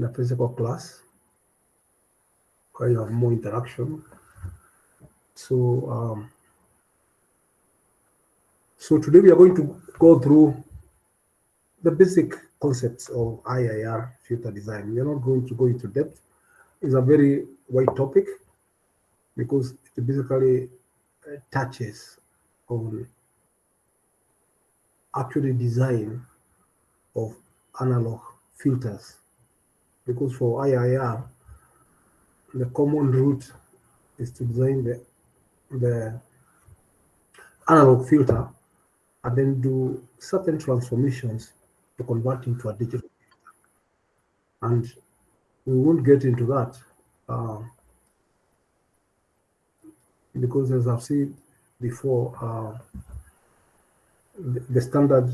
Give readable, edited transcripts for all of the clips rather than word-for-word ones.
in a physical class where you have more interaction. So, so today we are going to go through the basic concepts of IIR filter design. We are not going to go into depth. It's a very wide topic because it basically touches on actually design of analog filters. Because for IIR, the common route is to design the analog filter and then do certain transformations to convert into a digital filter. And we won't get into that because, as I've said before, the standard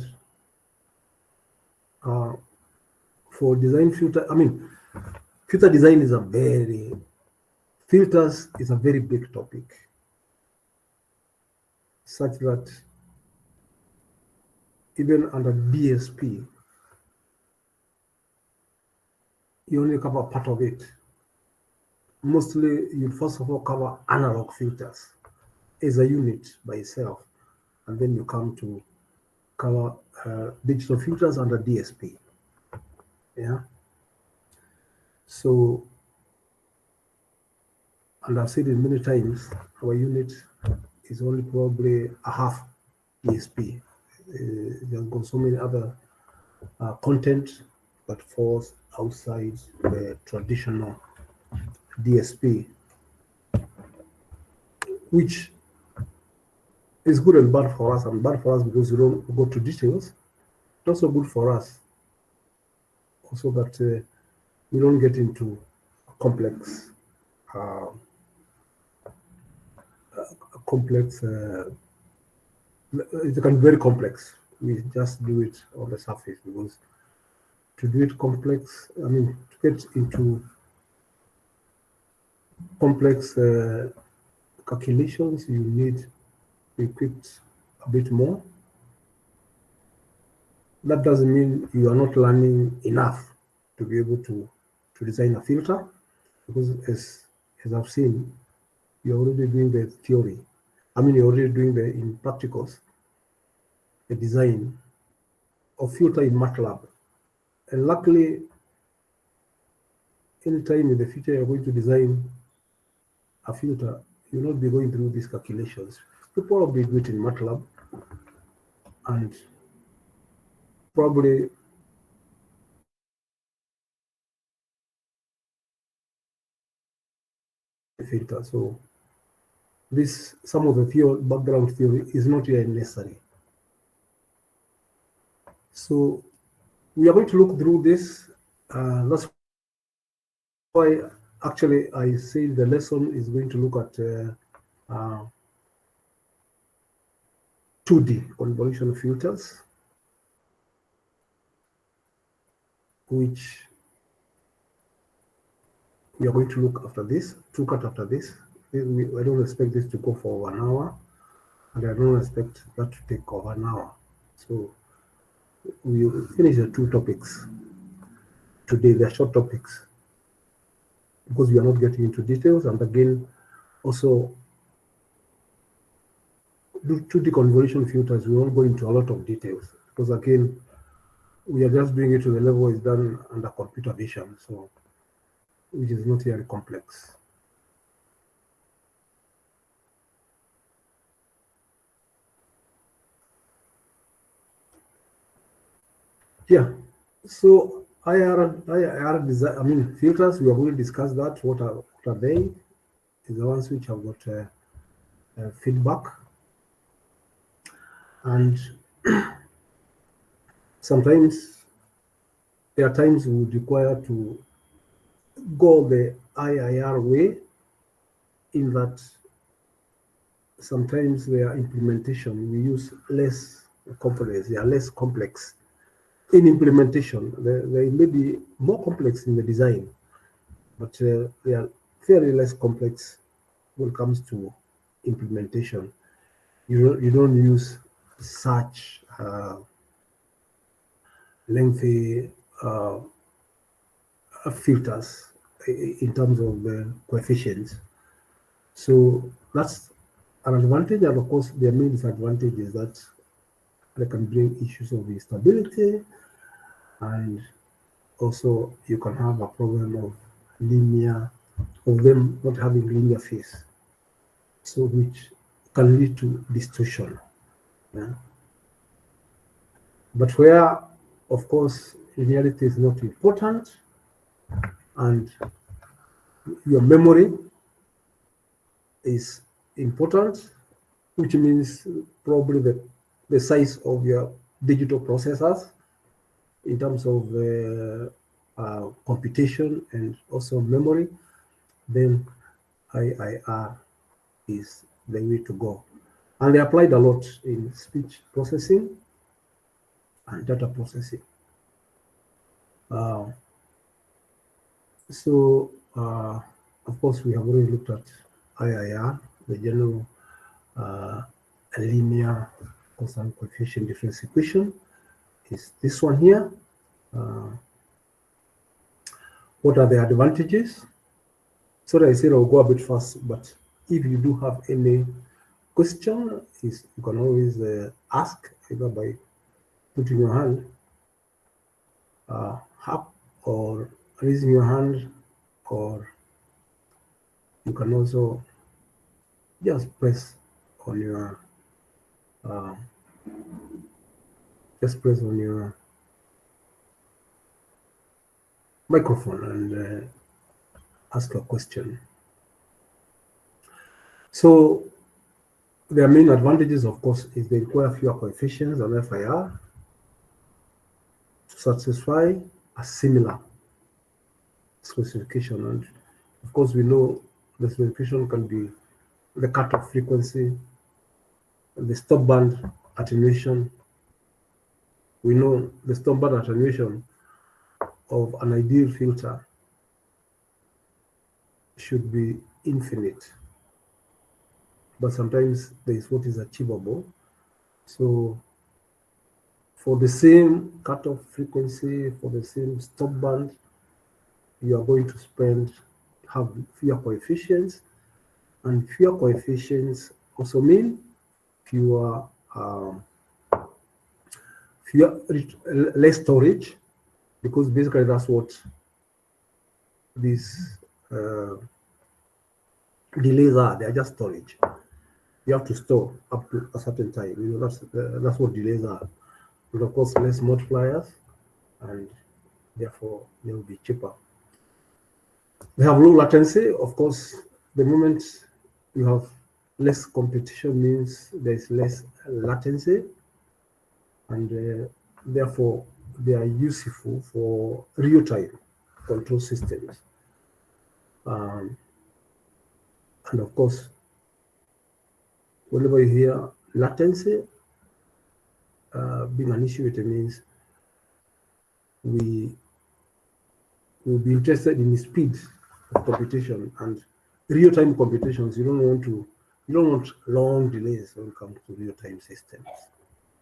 for design filter, filter design is filters is a very big topic, such that even under DSP, you only cover part of it. Mostly, you first of all cover analog filters as a unit by itself, and then you come to cover digital filters under DSP. Yeah. So, and I've said it many times, our unit is only probably a half DSP. There's got so many other content that falls outside the traditional DSP, which is good and bad for us. And bad for us because we don't go to details. It's also good for us, also that we don't get into complex, it can be very complex. We just do it on the surface because to do it complex, to get into complex calculations, you need to be equipped a bit more. That doesn't mean you are not learning enough to be able to design a filter, because as I've seen, you're already doing the theory. You're already doing in practicals, the design of filter in MATLAB. And luckily, anytime in the future you're going to design a filter, you'll not be going through these calculations. You probably do it in MATLAB, and probably filter. So some of the background theory is not really necessary. So we are going to look through this. That's why actually I say the lesson is going to look at 2D convolution filters, which we are going to look after this, after this. I don't expect this to go for 1 hour, and I don't expect that to take over an hour. So we will finish the 2 topics today. They're short topics because we are not getting into details. And again, also, 2D convolution filters, we won't go into a lot of details because again, we are just doing it to the level it's done under computer vision, so which is not very complex. Yeah, so IR design, filters, we are going to discuss that. What are they? Is the ones which have got feedback, and sometimes there are times we would require to go the IIR way, in that sometimes their implementation, we use less components, they are less complex in implementation. They may be more complex in the design, but they are fairly less complex when it comes to implementation. You don't use such lengthy filters in terms of the coefficients. So that's an advantage, and of course, their main disadvantage is that they can bring issues of instability, and also you can have a problem of them not having linear phase, so which can lead to distortion. Yeah? But where, of course, linearity is not important, and your memory is important, which means probably the size of your digital processors in terms of computation and also memory, then IIR is the way to go. And they applied a lot in speech processing and data processing. Of course, we have already looked at IIR, the general linear constant coefficient difference equation is this one here. What are the advantages? Sorry, I said I'll go a bit fast, but if you do have any question, you can always ask either by putting your hand up or raising your hand, or you can also just press on your microphone and ask a question. So their main advantages, of course, is they require fewer coefficients on FIR to satisfy a similar specification. And of course, we know the specification can be the cutoff frequency, the stop band attenuation. We know the stop band attenuation of an ideal filter should be infinite, but sometimes there is what is achievable. So for the same cutoff frequency, for the same stop band, you are going to have fewer coefficients, and fewer coefficients also mean less storage, because basically that's what these delays are. They are just storage. You have to store up to a certain time. You know, that's what delays are. But of course, less multipliers, and therefore they will be cheaper. They have low latency. Of course, the moment you have less competition means there is less latency, and therefore they are useful for real-time control systems. And of course, whenever you hear latency being an issue, it means we will be interested in the speed of computation, and real-time computations. You don't want long delays when it comes to real-time systems.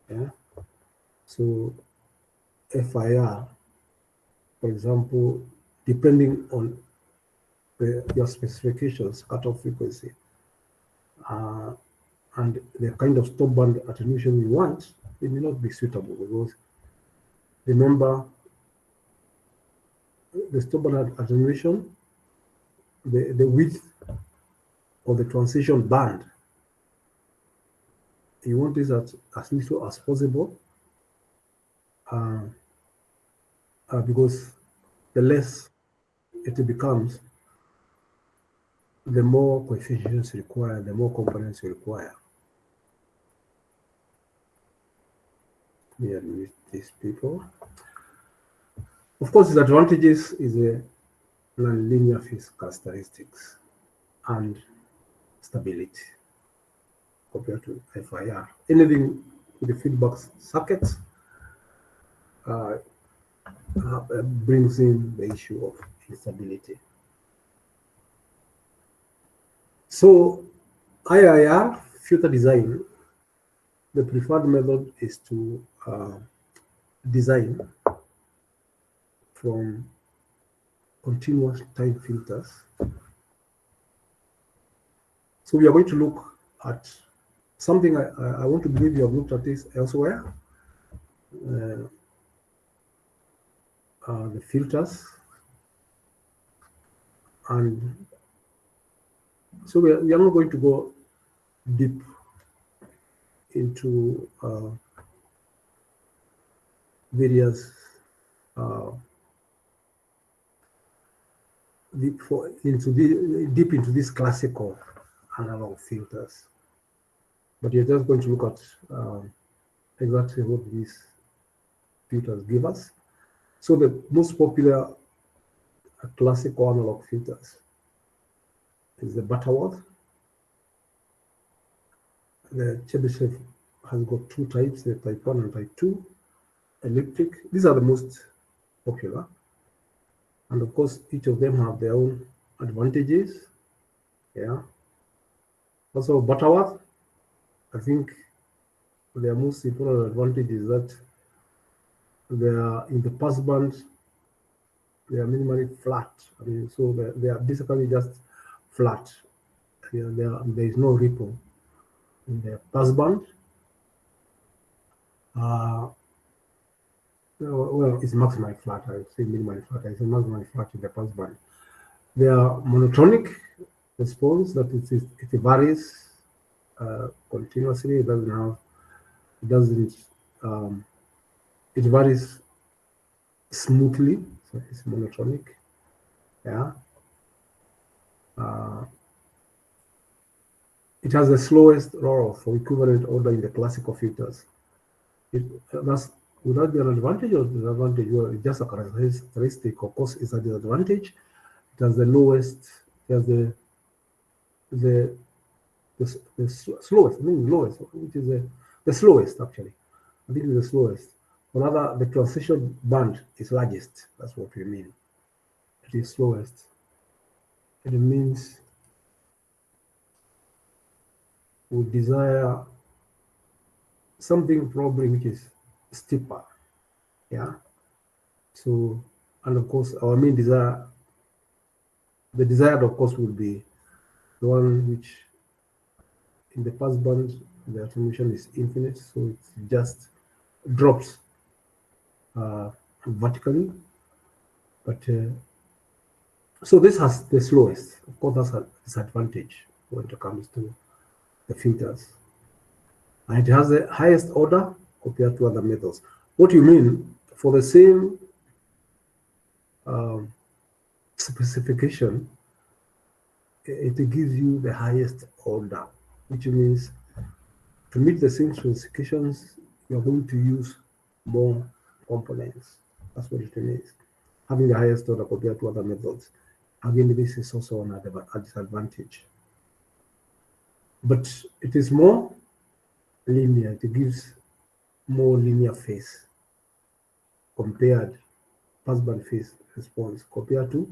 Yeah. So FIR, for example, depending on your specifications, cutoff frequency, and the kind of stop band attenuation you want, it may not be suitable, because remember, the stop band attenuation, the width of the transition band, you want this as little as possible, because the less it becomes, the more coefficients required, the more components you require. Here with these people. Of course, the advantages is a non-linear phase characteristics and stability compared to FIR. Anything with the feedback circuits brings in the issue of instability. So IIR filter design, the preferred method is to design from continuous time filters. So we are going to look at something I want to believe you have looked at this elsewhere. The filters, and so we are not going to go deep into various deep into this classical analog filters, but you're just going to look at exactly what these filters give us. So the most popular classical analog filters is the Butterworth. The Chebyshev has got two types, the type 1 and type 2 elliptic. These are the most popular. And of course, each of them have their own advantages. Yeah. Also, Butterworth, I think their most important advantage is that they are in the passband, they are minimally flat. I mean, so they are basically just flat. There is no ripple in the passband. Well, it's maximally flat. I would say minimally flat. I say maximally flat in the passband. They are monotonic response, that it varies continuously. It varies smoothly, so it's monotonic. Yeah. It has the slowest roll-off or equivalent order in the classical filters. Would that be an advantage or disadvantage? Well, it's just a characteristic. Of course, it's a disadvantage. It has the lowest, it has the slowest, which is the slowest actually. I think it's the slowest. Rather, the transition band is largest. That's what we mean. It is slowest. It means we desire something probably which is steeper. Yeah. So, and of course, our main desire, the desired, of course, will be the one which in the passband, the attenuation is infinite, so it just drops vertically. But so this has the slowest. Of course, that's a disadvantage when it comes to the filters. And it has the highest order compared to other methods. What do you mean? For the same specification, it gives you the highest order, which means to meet the same specifications, you're going to use more components. That's what it means. Having the highest order compared to other methods. Again, this is also a disadvantage. But it is more linear. It gives more linear phase compared, passband phase response compared to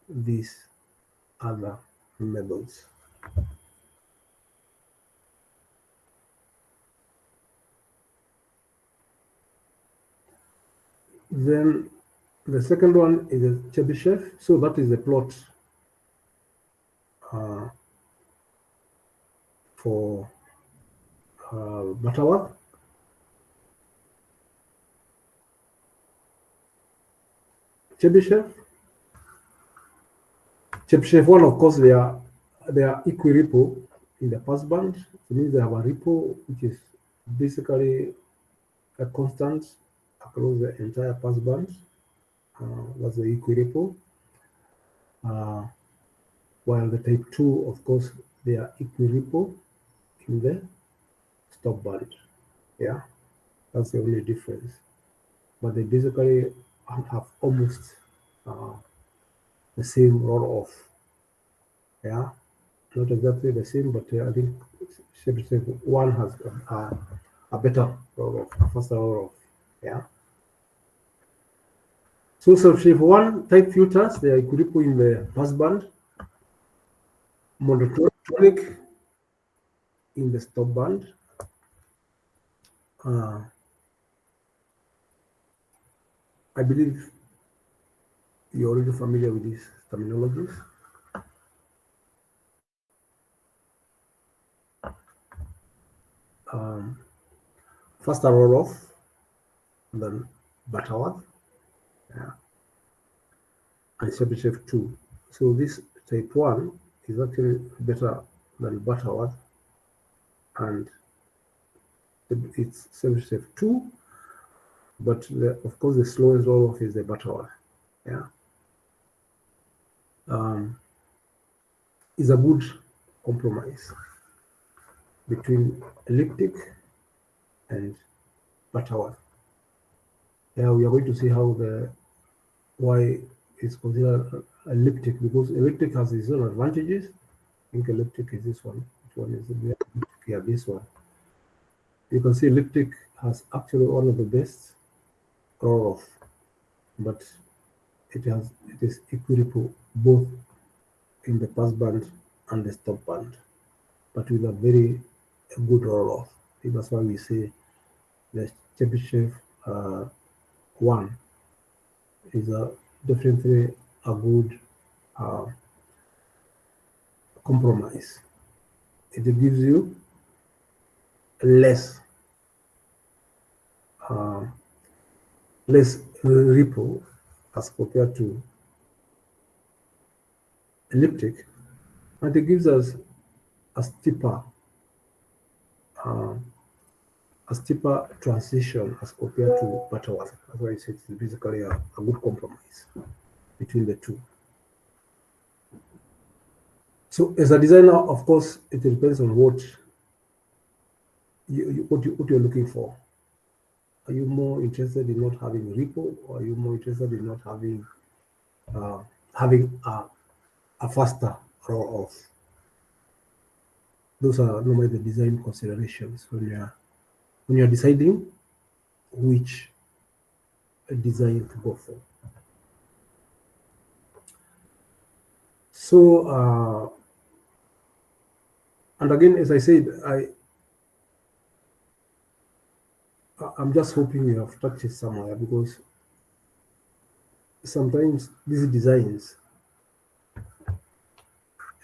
these other methods. Then the second one is a Chebyshev. So that is the plot for Butterworth. Chebyshev 1, of course, they are equiripple in the passband. It means they have a ripple which is basically a constant across the entire passband. That's the equiripple. While the type 2, of course, they are equiripple in the stop band. Yeah, that's the only difference. But they basically have almost the same roll-off. Yeah, not exactly the same, but I think Chebyshev 1 has a better roll-off, a faster roll-off. Yeah. So Chebyshev 1 type filters, they are equiripple in the passband, monotonic in the stop band. I believe You're already familiar with these terminologies. Faster roll-off than Butterworth, yeah, and Chebyshev 2. So this type 1 is actually better than Butterworth, and it's Chebyshev 2, but of course the slowest roll-off is the Butterworth. Yeah, is a good compromise between elliptic and Butterworth. Yeah, we are going to see how the why it's considered elliptic, because elliptic has its own advantages. I think elliptic is this one. Which one is it? Yeah, this one. You can see elliptic has actually one of the best roll-off, but it is equitable both in the pass band and the stop band, but with a very good roll-off. That's why we say the Chebyshev 1 is definitely a good compromise. It gives you less ripple as compared to elliptic, and it gives us a steeper transition as compared to Butterworth. That's why I say it's basically a good compromise between the two. So as a designer, of course, it depends on what you're looking for. Are you more interested in not having ripple, or are you more interested in not having a faster roll-off? Those are normally the design considerations when you're deciding which design to go for. So, and again, as I said, I'm just hoping you have touched it somewhere, because sometimes these designs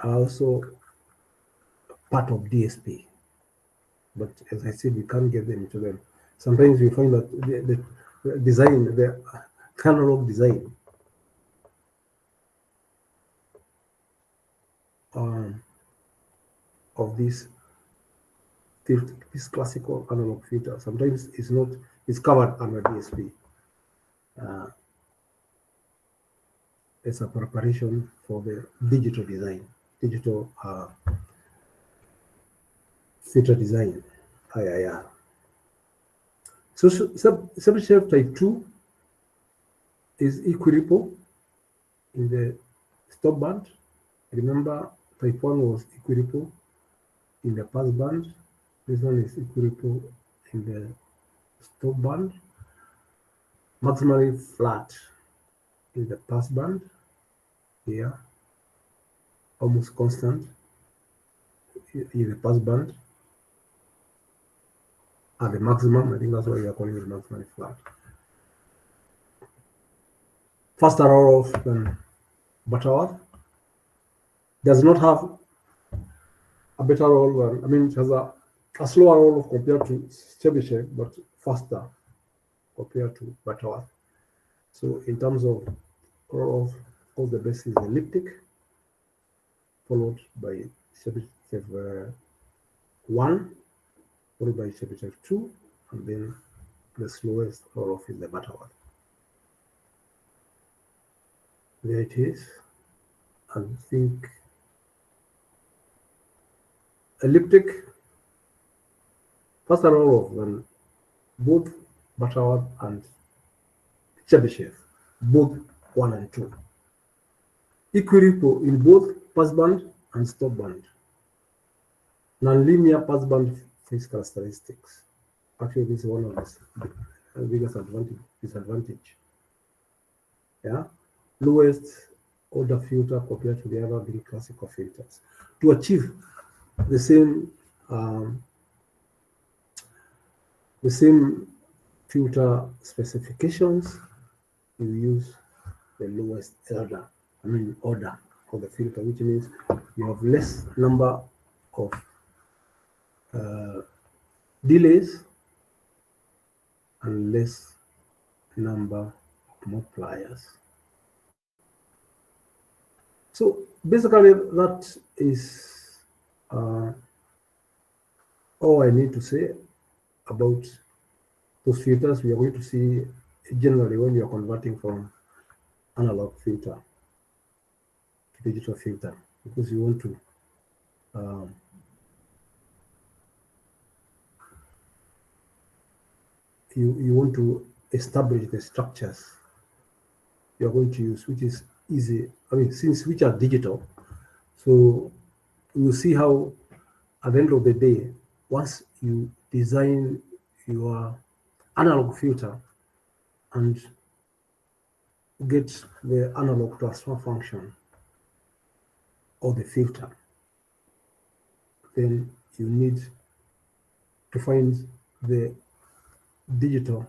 are also part of DSP, but as I said, we can't get them into them. Sometimes we find that the design, the analog design, of this classical analog filter, sometimes it's covered under DSP. It's a preparation for the digital design, digital filter design, IIR. So Chebyshev type 2 is equiripple in the stop band. Remember, type 1 was equiripple in the pass band. This one is equiripple in the stop band. Maximally flat in the pass band here, almost constant in the pass band. At the maximum, I think that's why we are calling it maximally flat. Faster roll-off than Butterworth. Does not have a better roll than, I mean, it has a slower roll-off compared to Chebyshev, but faster compared to Butterworth. So in terms of roll-off, of course, the best is elliptic, followed by Chebyshev 1, followed by Chebyshev 2, and then the slowest roll-off is the Butterworth. There it is. I think elliptic, faster roll-off than both Butterworth and Chebyshev, both 1 and 2. Equiripple in both passband and stop band. Non-linear passband phase characteristics. Actually, this is one of the biggest disadvantage. Yeah, lowest order filter compared to the other big classical filters. To achieve the same filter specifications, you use the lowest order of the filter, which means you have less number of delays and less number of multipliers. So basically that is all I need to say about those filters. We are going to see generally when you are converting from analog filter to digital filter, because you want to you want to establish the structures you are going to use, which is easy. Since which are digital, so you'll see how at the end of the day, once you design your analog filter and get the analog transfer function of the filter, then you need to find the digital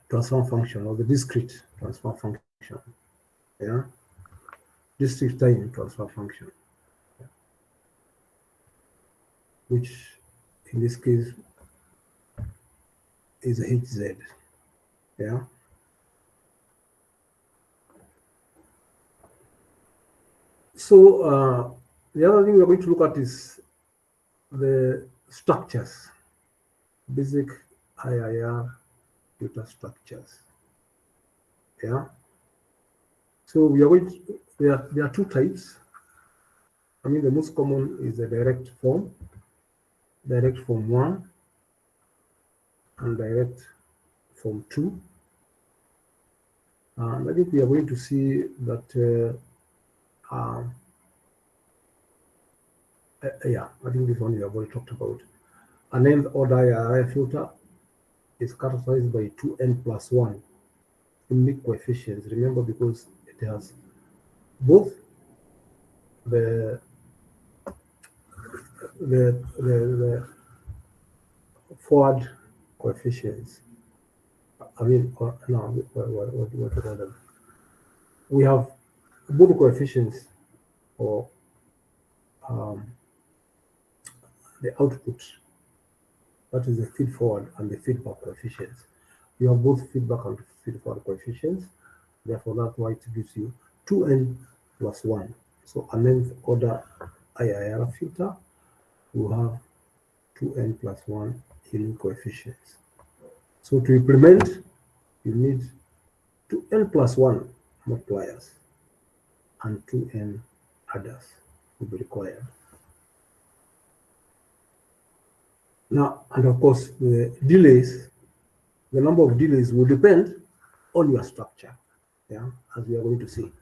transfer function or the discrete transfer function, discrete time transfer function, which in this case is HZ, So the other thing we're going to look at is the structures, basic IIR filter structures. So we are going to, there are two types. The most common is the direct form 1 and direct form 2. And I think we are going to see that I think this one we have already talked about. An nth order IIR filter is characterized by 2n plus 1 unique coefficients. Remember, because it has both the forward coefficients. What do you call them? We have both coefficients for the output, that is the feed forward and the feedback coefficients. You have both feedback and feed forward coefficients. Therefore, that's why it gives you 2n plus 1. So an nth order IIR filter will have 2n plus 1 unique coefficients. So to implement, you need 2n plus 1 multipliers and 2n adders will be required. Now, and of course, the delays, the number of delays will depend on your structure, as we are going to see.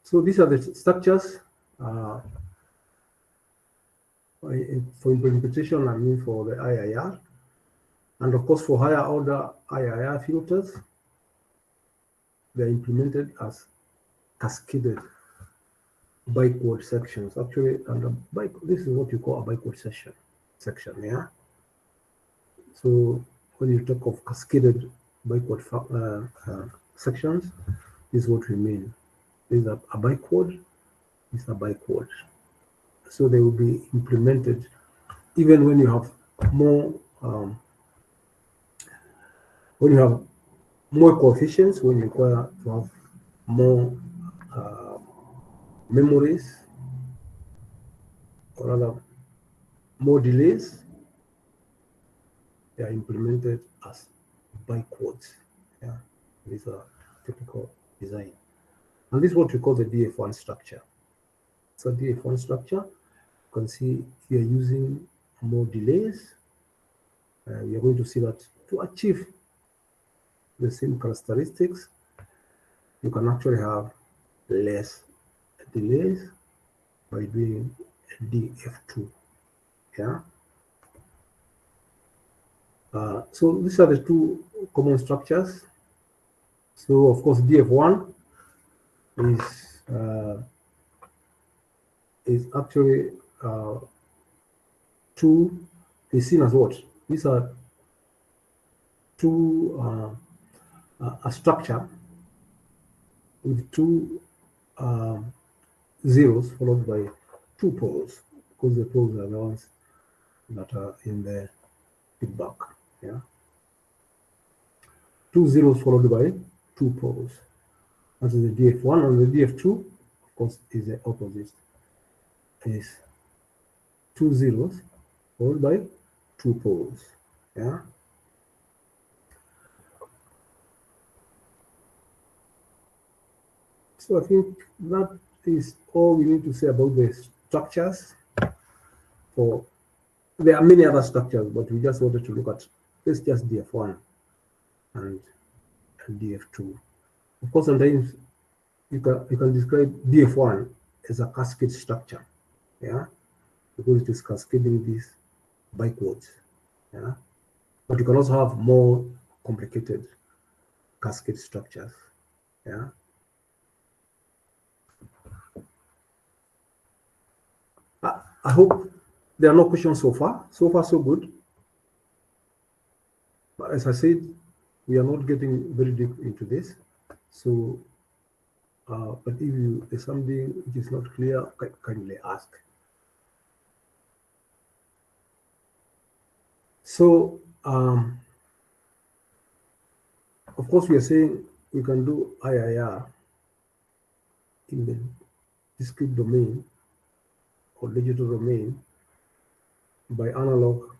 So these are the structures for implementation, for the IIR. And of course, for higher order IIR filters, they are implemented as cascaded backward sections. Actually, this is what you call a backward section. So when you talk of cascaded backward sections, this is what we mean. These are a backward, these are backward. So they will be implemented even when you have more coefficients, when you require to have more memories, or rather more delays, they are implemented as backwards. These are typical design. And this is what we call the DF1 structure. So DF1 structure, you can see we are using more delays. We are going to see that to achieve the same characteristics, you can actually have less delays by doing DF2. So these are the two common structures. So of course, DF1 is actually is seen as what? These are a structure with two zeros followed by two poles, because the poles are the ones that are in the feedback. Yeah, two zeros followed by two poles. That is the DF1, and the DF2, of course, is the opposite. Is two zeros followed by two poles. Yeah. So I think that is all we need to say about the structures. For there are many other structures, but we just wanted to look at this just DF1 and DF2. Of course, sometimes you can describe DF1 as a cascade structure, yeah, because it is cascading these backwards, yeah. But you can also have more complicated cascade structures, yeah. I hope there are no questions so far. So far, so good. But as I said, we are not getting very deep into this. So, but if there's something which is not clear, kindly ask. So, of course, we are saying we can do IIR in the discrete domain or digital domain by analog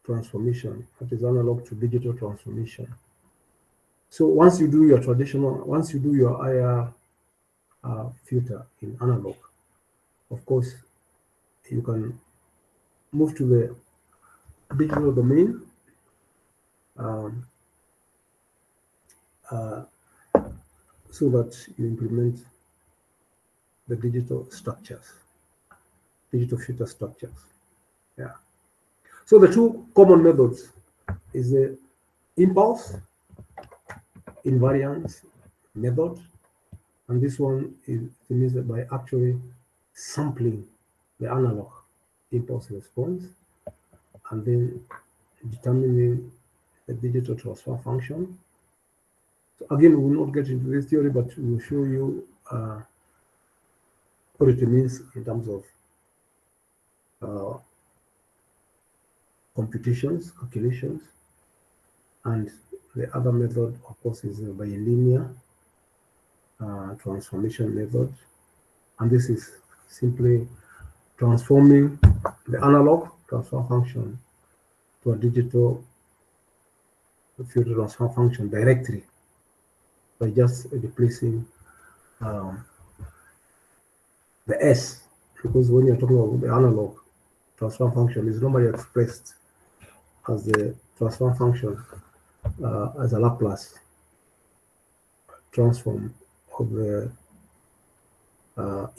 transformation, that is analog to digital transformation. So once you do your IIR filter in analog, of course, you can move to the digital domain so that you implement the digital structures, digital filter structures. Yeah. So the two common methods is the impulse invariance method, and this one is finished by actually sampling the analog impulse response and then determining the digital transfer function. So again, we will not get into this theory, but we will show you what it means in terms of computations, calculations, and the other method, of course, is the bilinear transformation method, and this is simply transforming the analog transfer function to a digital filter transfer function directly by just replacing the S, because when you're talking about the analog transfer function, is normally expressed as the transfer function as a Laplace transform of the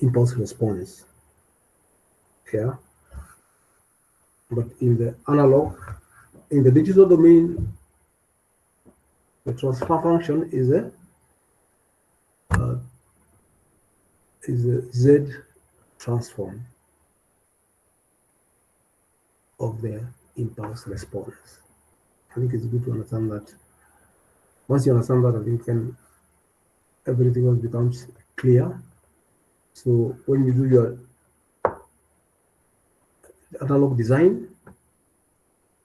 impulse response. Yeah, but in the analog, in the digital domain, the transfer function is a Z transform of the impulse response. I think it's good to understand that. Once you understand that, I think then everything else becomes clear. So when you do your analog design,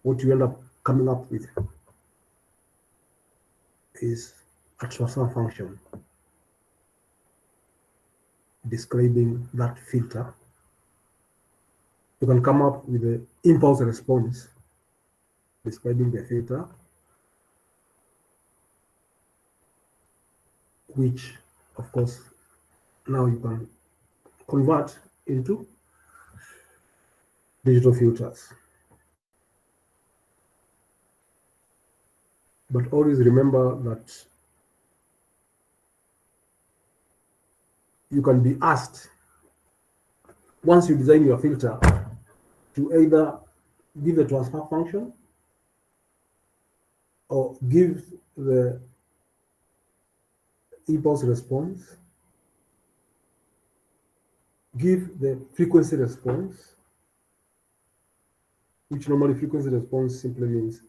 what you end up coming up with is a transfer function describing that filter. You can come up with the impulse response describing the filter, which, of course, now you can convert into digital filters. But always remember that you can be asked, once you design your filter, to either give the transfer function or give the impulse response, give the frequency response, which normally frequency response simply means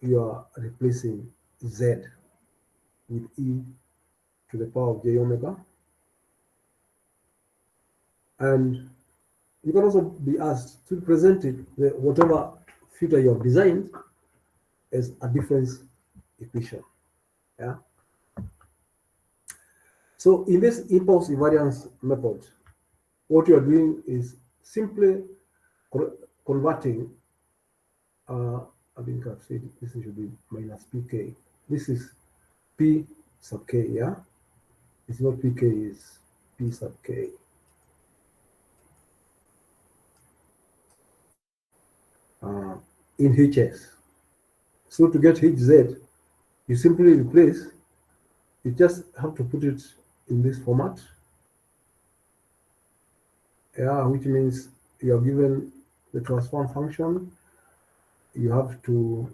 you are replacing Z with E to the power of J omega. And you can also be asked to present it, whatever filter you have designed, as a difference equation. Yeah. So in this impulse invariance method, what you are doing is simply converting, I think I've said this should be minus pk. This is p sub k, yeah? It's not pk, it's p sub k. In hs. So to get hz, you simply replace, you just have to put it in this format, yeah, which means you are given the transform function, you have to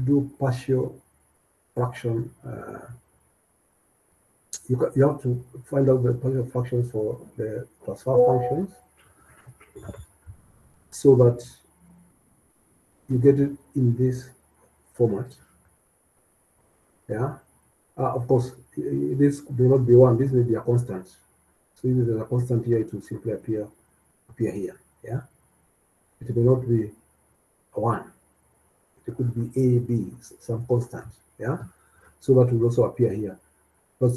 do partial fraction. You have to find out the partial fractions for the transfer functions so that you get it in this format. Yeah. Of course, this may not be one. This may be a constant. So if there's a constant here, it will simply appear here. Yeah. It may not be a one. It could be a, b, some constant. Yeah. So that will also appear here. But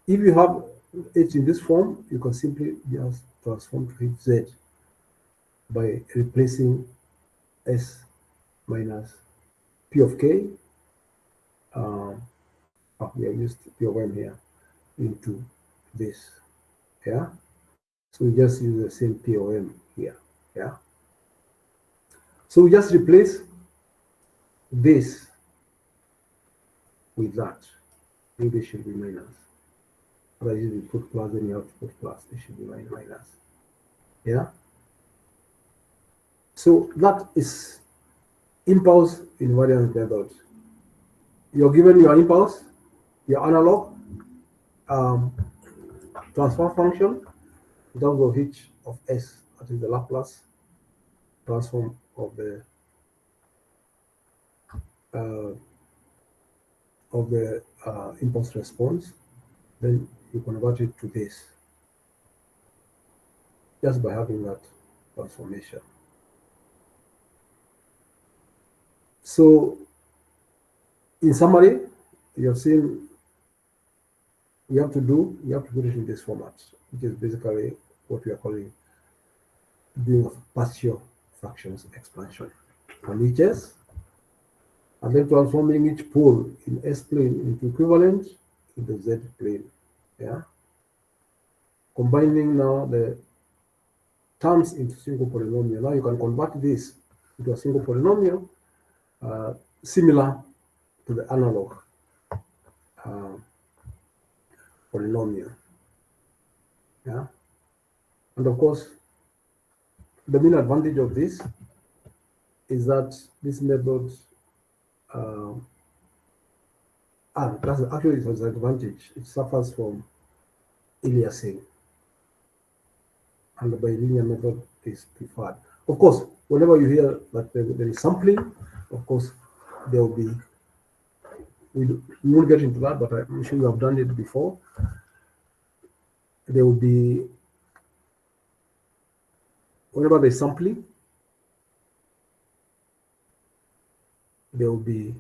if you have it in this form, you can simply just transform to hz by replacing s minus p of k. We have used p of m here into this. Yeah. So we just use the same p of m here. Yeah. So we just replace this with that. Maybe it should be minus. Otherwise, you put plus, then you have to put plus. It should be minus. Yeah. So that is impulse invariance method. You're given your impulse, your analog transfer function in terms of h of s, that is the Laplace transform of the impulse response. Then you convert it to this just by having that transformation. So in summary, you have seen you have to put it in this format, which is basically what we are calling doing partial fractions expansion on HS, and then transforming each pole in S plane into equivalent in the Z plane. Yeah. Combining now the terms into single polynomial. Now you can convert this into a single polynomial similar to the analog polynomial. Yeah. And of course, the main advantage of this is that this method that's actually it has an advantage. It suffers from aliasing, and the bilinear method is preferred. Of course, whenever you hear that there is sampling, of course, there will be, we won't get into that, but I'm sure you have done it before. There will be, whenever there's sampling, there will be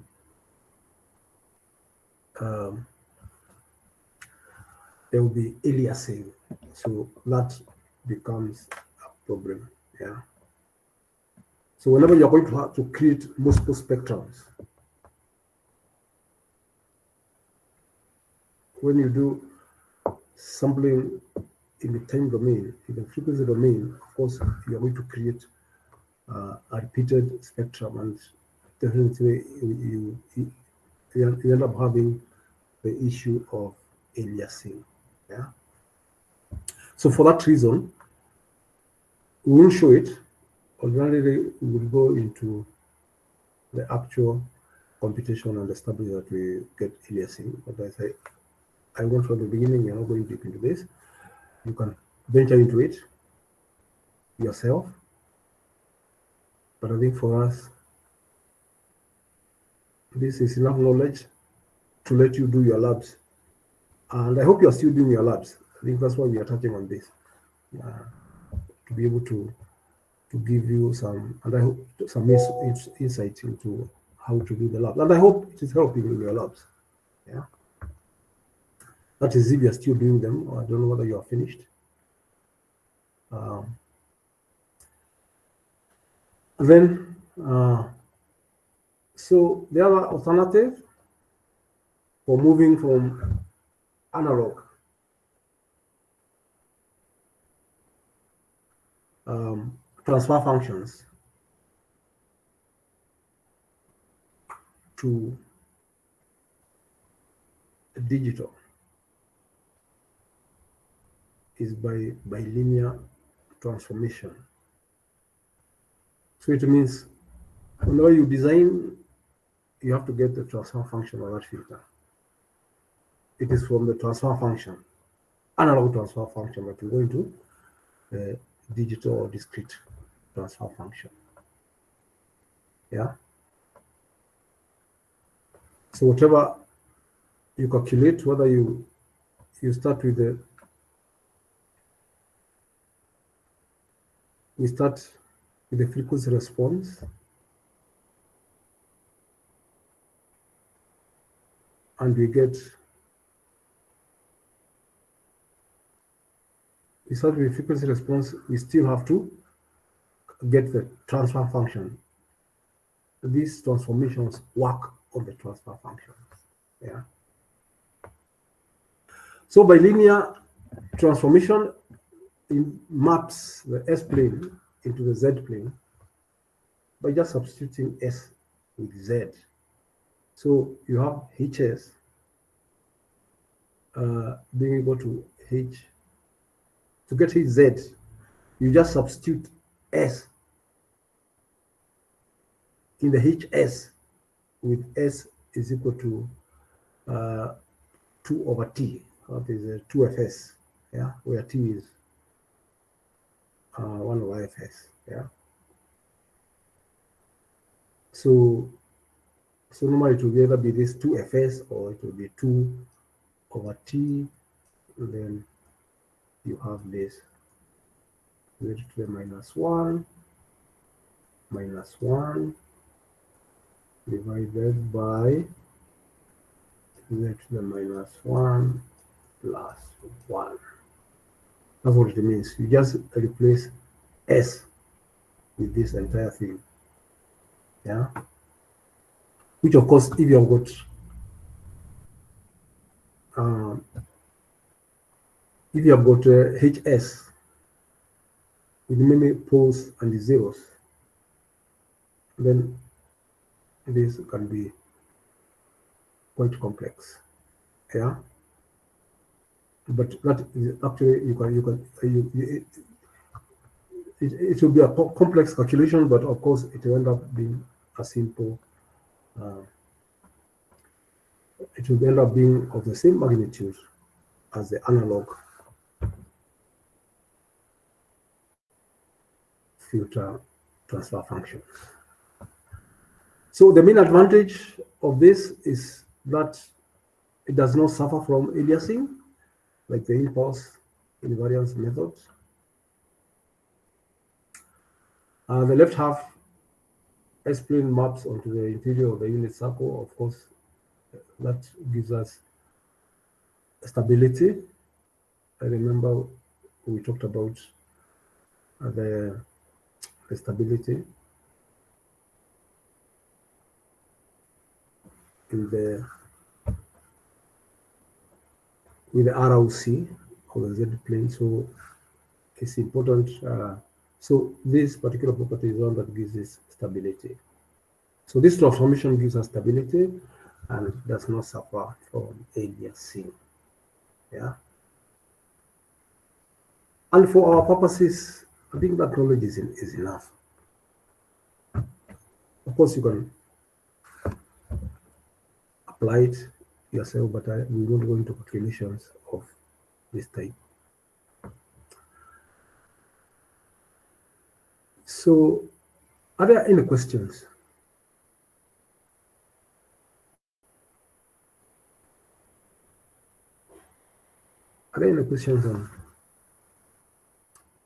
aliasing, so that becomes a problem. Yeah. So whenever you're going to have to create multiple spectrums, when you do sampling in the time domain, in the frequency domain, of course, you're going to create a repeated spectrum, and definitely you end up having the issue of aliasing. Yeah. So for that reason, we won't show it. Ordinarily, we will go into the actual computation and establish that we get aliasing. But as I went from the beginning, you're not going deep into this. You can venture into it yourself. But I think for us, this is enough knowledge to let you do your labs. And I hope you are still doing your labs. I think that's why we are touching on this, to be able to give you some, and I hope some insight into how to do the labs. And I hope it is helping in your labs. Yeah. That is if you are still doing them, or I don't know whether you are finished. And then, so the other alternative for moving from analog transfer functions to digital is by linear transformation. So it means whenever you design, you have to get the transfer function of that filter. It is from the transfer function, analog transfer function, that you go into the digital or discrete transfer function. Yeah. So whatever you calculate, whether you start with the frequency response, and we start with frequency response, we still have to get the transfer function. These transformations work on the transfer function. Yeah. So by linear transformation, it maps the S plane into the Z plane by just substituting S with Z. So you have HS being equal to H. To get HZ, you just substitute S in the HS with S is equal to 2 over T. That is 2Fs, yeah, where T is 1 over Fs, yeah. So normally it will either be this 2Fs or it will be 2 over T, and then you have this Z to the minus 1 divided by Z to the minus 1 plus 1. That's what it means. You just replace S with this entire thing. Yeah. Which of course, if you have got HS with many poles and zeros, then this can be quite complex. Yeah. But that is actually it will be a complex calculation, but of course it will end up being a simple. It will end up being of the same magnitude as the analog filter transfer function. So the main advantage of this is that it does not suffer from aliasing, like the impulse invariance method. The left half S-plane maps onto the interior of the unit circle. Of course, that gives us stability. I remember we talked about the stability in with the ROC of the Z plane. So it's important. So this particular property is one that gives this stability. So this transformation gives us stability and does not suffer from aliasing. Yeah. And for our purposes, I think that knowledge is enough. Of course, you can apply it yourself, but we won't go into calculations of this type. So Are there any questions? Are there any questions on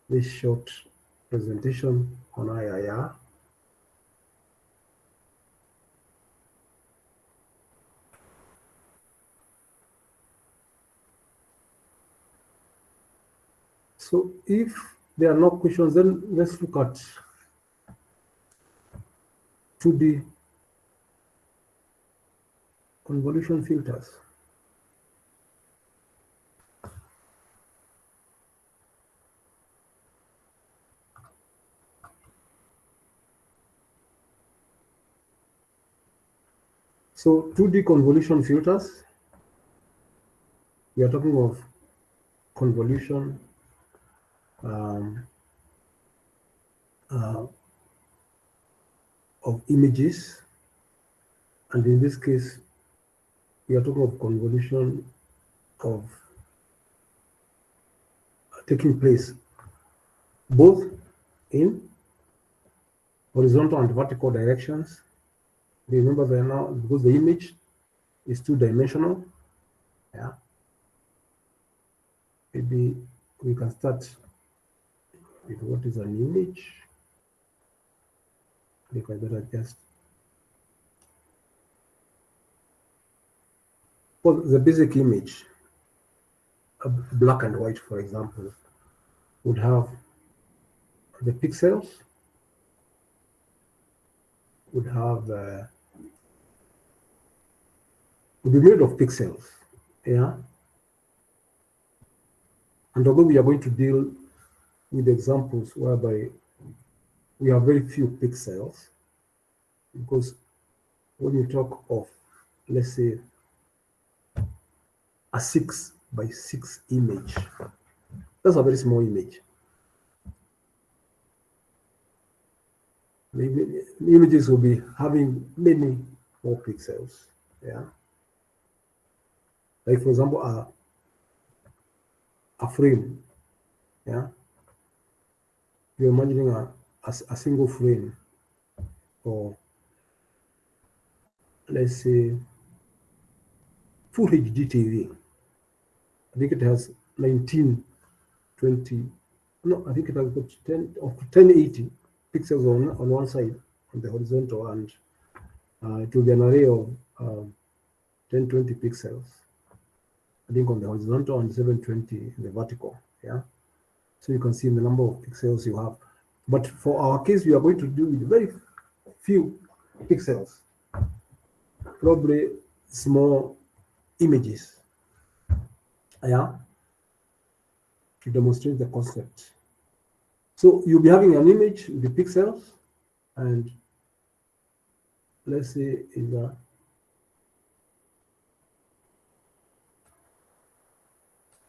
this short presentation on IIR? So if there are no questions, then let's look at 2D convolution filters. So 2D convolution filters, we are talking of convolution of images, and in this case we are talking of convolution of taking place both in horizontal and vertical directions. Remember that now, because the image is two-dimensional, yeah, maybe we can start with what is an image. I think I better just, well, the basic image, black and white, for example, would have the pixels, would have would be made of pixels, yeah. And although we are going to deal with examples whereby we have very few pixels, because when you talk of, let's say, a 6x6 image, that's a very small image. The images will be having many more pixels, yeah. Like for example, a frame, yeah. You're imagining a single frame, or let's say full HD TV. I think it has 1920. No, I think it has got 1080 pixels on one side, on the horizontal, and it will be an array of 1020 pixels, I think, on the horizontal, and 720 in the vertical, yeah. So you can see the number of pixels you have. But for our case, we are going to do with very few pixels, probably small images, yeah, to demonstrate the concept. So you'll be having an image with the pixels, and let's say is a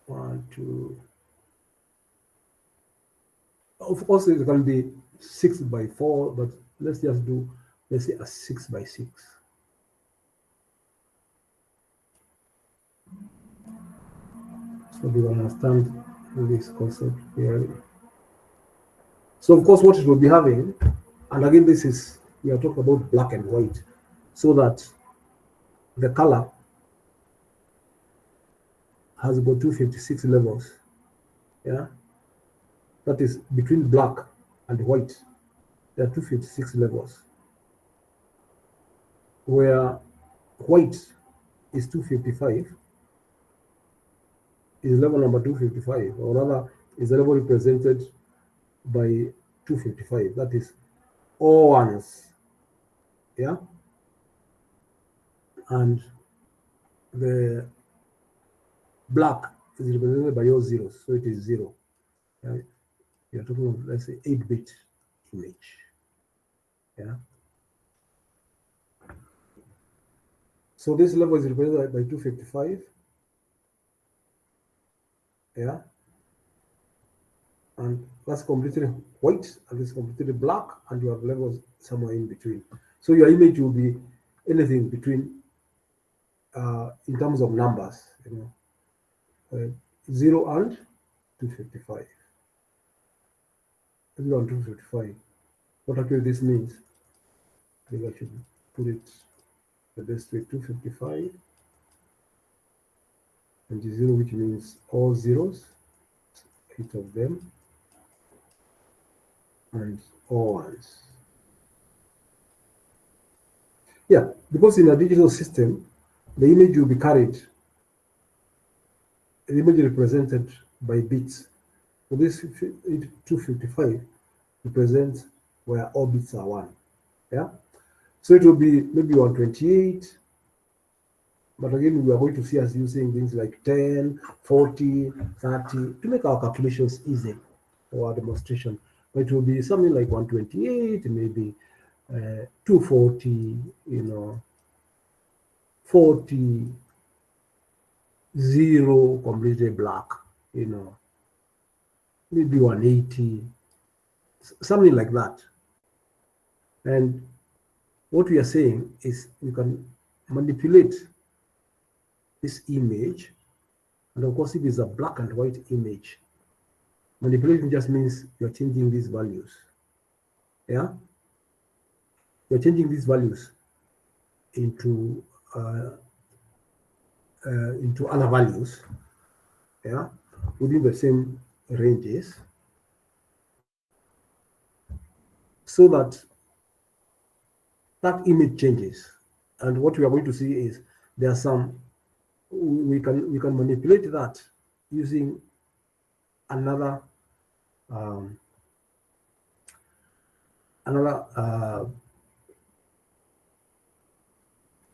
one, two. Of course, it can be 6x4, but let's just do, let's say, a 6x6. So we understand this concept clearly. So of course, what it will be having, and again, this is, we are talking about black and white, so that the color has got 256 levels, yeah. That is between black and white. There are 256 levels, where white is 255, is level number 255, or rather is the level represented by 255. That is all ones, yeah. And the black is represented by all zeros, so it is 0. Yeah? You're talking of, let's say, 8-bit image, yeah. So this level is represented by 255, yeah. And that's completely white, and it's completely black, and you have levels somewhere in between. So your image will be anything between, in terms of numbers, 0 and 255. 0 and 255. what actually this means, I think I should put it the best way, 255 and 0, which means all zeros, 8 of them, and all ones. Yeah, because in a digital system, the image will be carried, the image represented by bits. So this 255 represents where all bits are 1. Yeah, so it will be maybe 128, but again, we are going to see us using things like 10, 40, 30 to make our calculations easy for our demonstration. But it will be something like 128, maybe 240, 40, 0, completely black, maybe 180, something like that. And what we are saying is you can manipulate this image, and of course, if it's a black and white image, manipulation just means you're changing these values. Yeah, you're changing these values into other values. Yeah, within the same ranges, so that that image changes. And what we are going to see is there are some we can manipulate that using another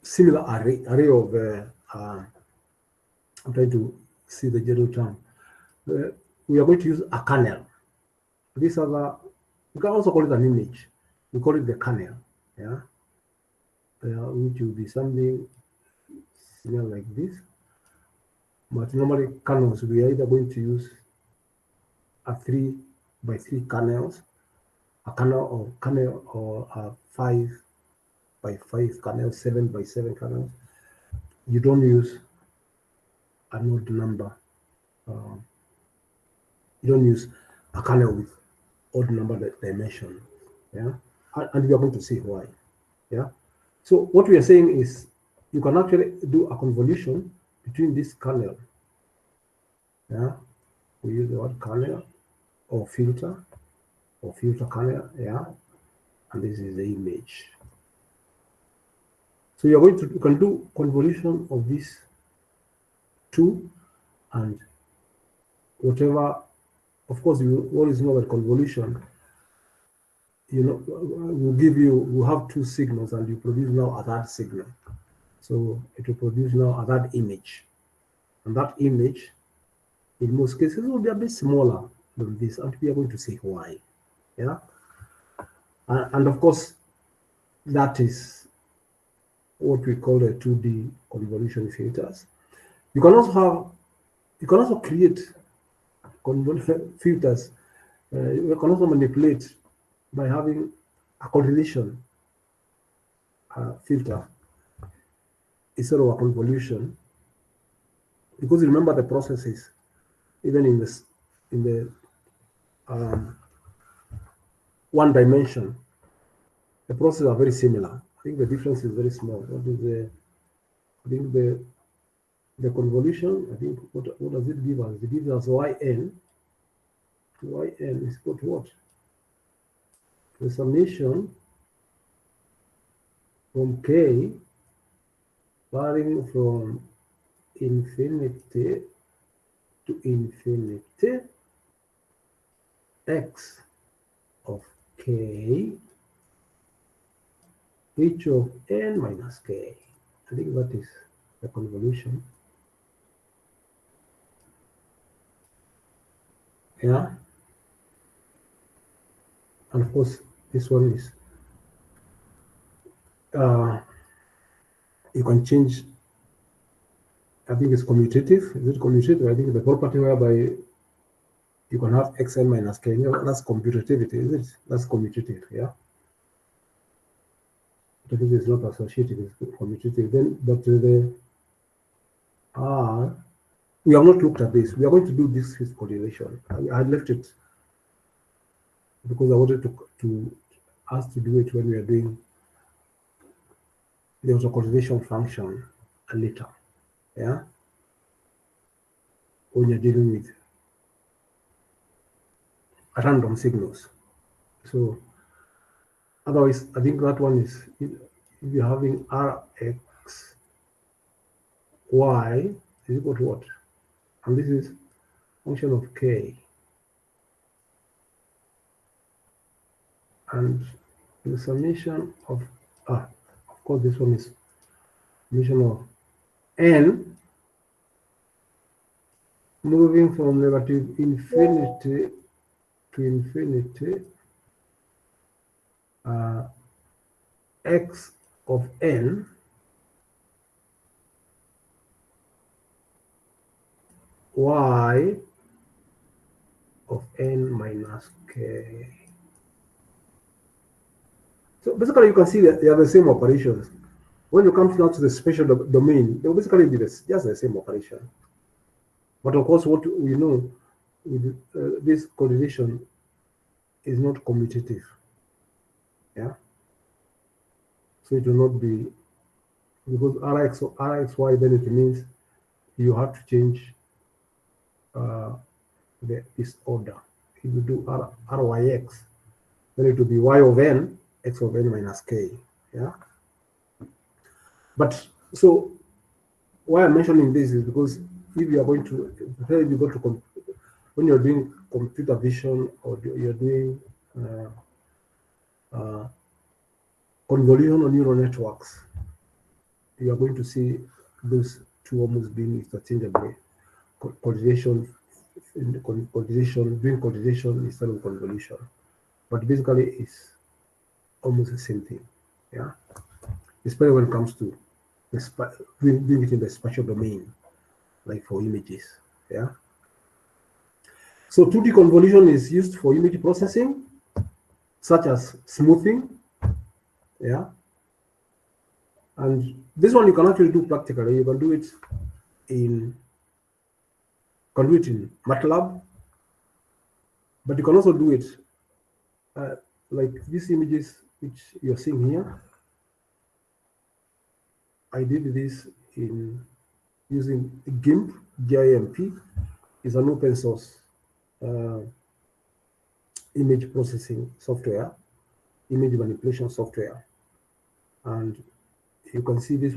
similar array of I'm trying to see the general term. We are going to use a kernel. This other, we can also call it an image. We call it the kernel. Yeah, which will be something similar like this. But normally kernels, we are either going to use a 3 by 3 kernels, a kernel or a 5 by 5 kernel, 7 by 7 kernels. You don't use an odd number. You don't use a kernel with odd number dimension. Yeah, and we are going to see why. Yeah, so what we are saying is you can actually do a convolution between this kernel. Yeah, we use the word kernel or filter kernel. Yeah, and this is the image. So you can do convolution of these two, and whatever, of course, you always know that convolution, will have two signals, and you produce now a third signal. So it will produce now a third image, and that image, in most cases, will be a bit smaller than this, and we are going to see why. Yeah, and of course, that is what we call the 2D convolution filters. You can also create convolution filters. You can also manipulate by having a correlation filter instead of a convolution, because remember the processes, even in the one dimension, the processes are very similar. I think the difference is very small. What is the convolution? I think what does it give us? It gives us yn. Yn is equal to what? The summation from k varying from infinity to infinity x of k h of n minus k. I think that is the convolution. Yeah, and of course this one is you can change. I think it's commutative. Is it commutative? I think the property whereby you can have xn minus k. That's commutativity, is it? That's commutative. Yeah. But this is not associative, it's commutative. Then, but the we have not looked at this. We are going to do this correlation. I left it because I wanted to has to do it when we are doing the autocorrelation function later. Yeah, when you're dealing with random signals. So otherwise, I think that one is if you're having Rx y is equal to what? And this is function of k. And the summation of course this one is summation of n moving from negative infinity to infinity, x of n y of n minus k. So basically you can see that they are the same operations. When you come down to the spatial domain, they will basically be just the same operation. But of course, what we know with this correlation is not commutative. Yeah. So it will not be, because Rxy, then it means you have to change this order. If you do Ryx, then it will be y of n, x of n minus k. Yeah. But so why I'm mentioning this is because if you are going to, when you're doing computer vision or you're doing convolutional neural networks, you are going to see those two almost being interchangeable. Doing correlation instead of convolution. But basically it's almost the same thing. Yeah. Especially when it comes to doing it in the spatial domain, like for images. Yeah. So 2D convolution is used for image processing, such as smoothing. Yeah. And this one you can actually do practically. You can do it in MATLAB, but you can also do it like these images which you're seeing here. I did this in using GIMP, GIMP is an open source image processing software, image manipulation software. And you can see this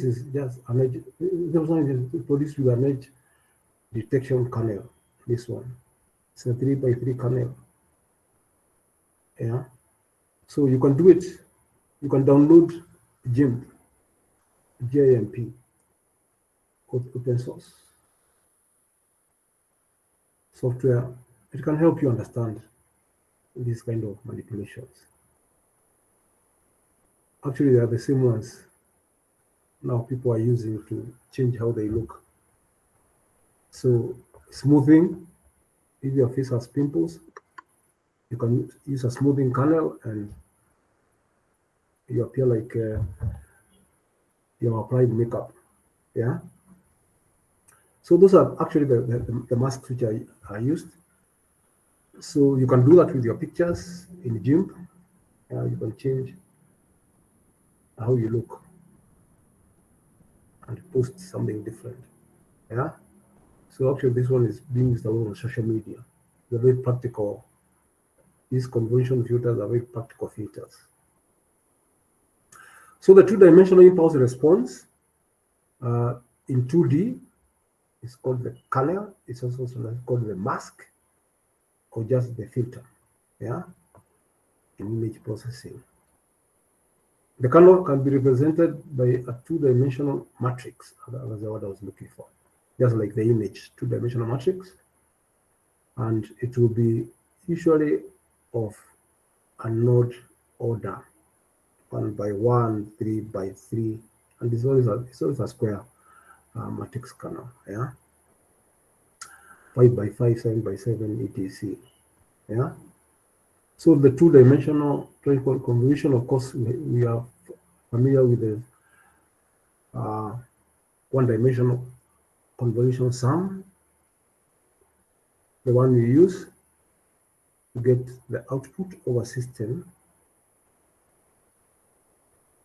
is just an edge, this one is produced with an edge detection kernel, this one. It's a 3x3 kernel. Yeah. So you can do it, you can download GIMP, GIMP, open source software. It can help you understand these kind of manipulations. Actually, they are the same ones now people are using to change how they look. So smoothing, if your face has pimples, you can use a smoothing kernel and you appear like you have applied makeup. Yeah. So those are actually the masks which are used. So you can do that with your pictures in GIMP. You can change how you look and post something different. Yeah. So actually this one is being used a lot on social media. They're very practical. These convolution filters are very practical filters. So the two-dimensional impulse response in 2D is called the kernel. It's also called the mask or just the filter. Yeah. In image processing. The kernel can be represented by a two-dimensional matrix. That's the word I was looking for. Just like the image, two-dimensional matrix. And it will be usually of an odd order, 1 by 1, 3 by 3, and it's always a square matrix kernel. Yeah. 5 by 5, 7 by 7, etc. Yeah. So the two-dimensional convolution, of course, we are familiar with the one-dimensional convolution sum, the one we use. to get the output of a system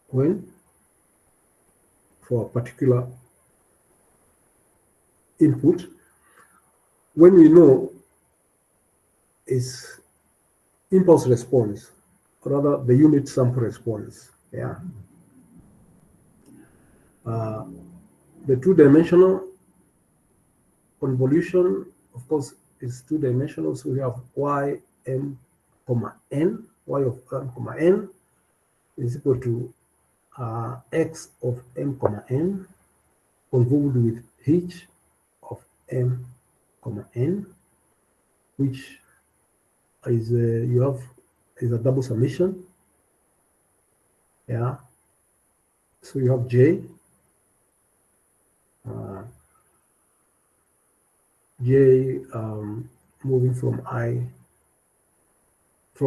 when for a particular input, when we know is impulse response, or rather the unit sample response. Yeah. The two-dimensional convolution, of course, is two-dimensional. So we have y m comma n, y of m comma n is equal to x of m comma n convolved with h of m comma n, which is you have is a double summation. Yeah. So you have j. J moving from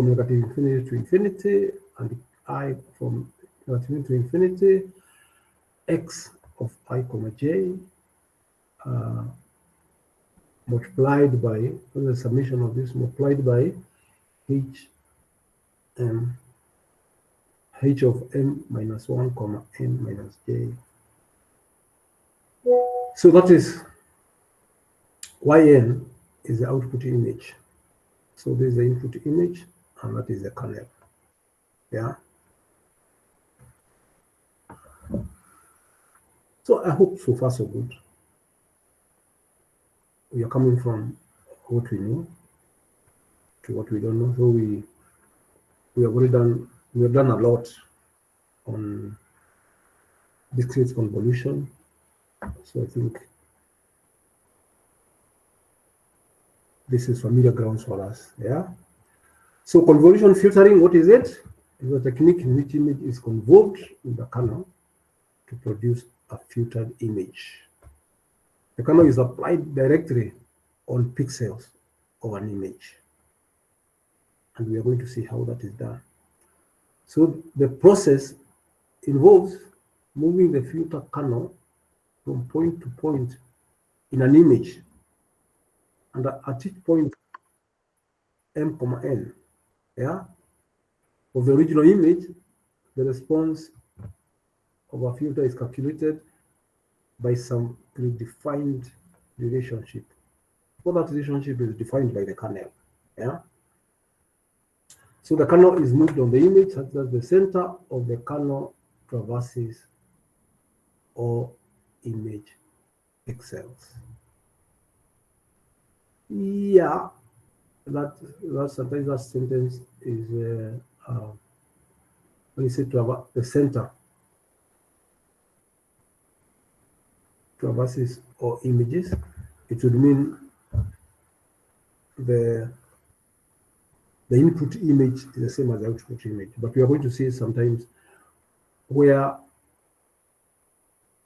negative infinity to infinity, and I from negative to infinity, x of I comma j multiplied by the summation of this multiplied by h of m minus 1 comma n minus j. So that is yn is the output image. So this is the input image, and that is the kernel. Yeah. So I hope so far so good. We are coming from what we know to what we don't know. So we have already done a lot on discrete convolution. So I think this is familiar grounds for us. Yeah. So convolution filtering, what is it? It's a technique in which image is convolved in the kernel to produce a filtered image. The kernel is applied directly on pixels of an image, and we are going to see how that is done. So the process involves moving the filter kernel from point to point in an image, and at each point m comma n, yeah, of the original image, the response of a filter is calculated by some predefined relationship. Well, that relationship is defined by the kernel. Yeah. So the kernel is moved on the image such that the center of the kernel traverses all image pixels. Yeah, that sometimes that sentence is when you say the center traverses all images, it would mean the input image is the same as the output image. But we are going to see sometimes where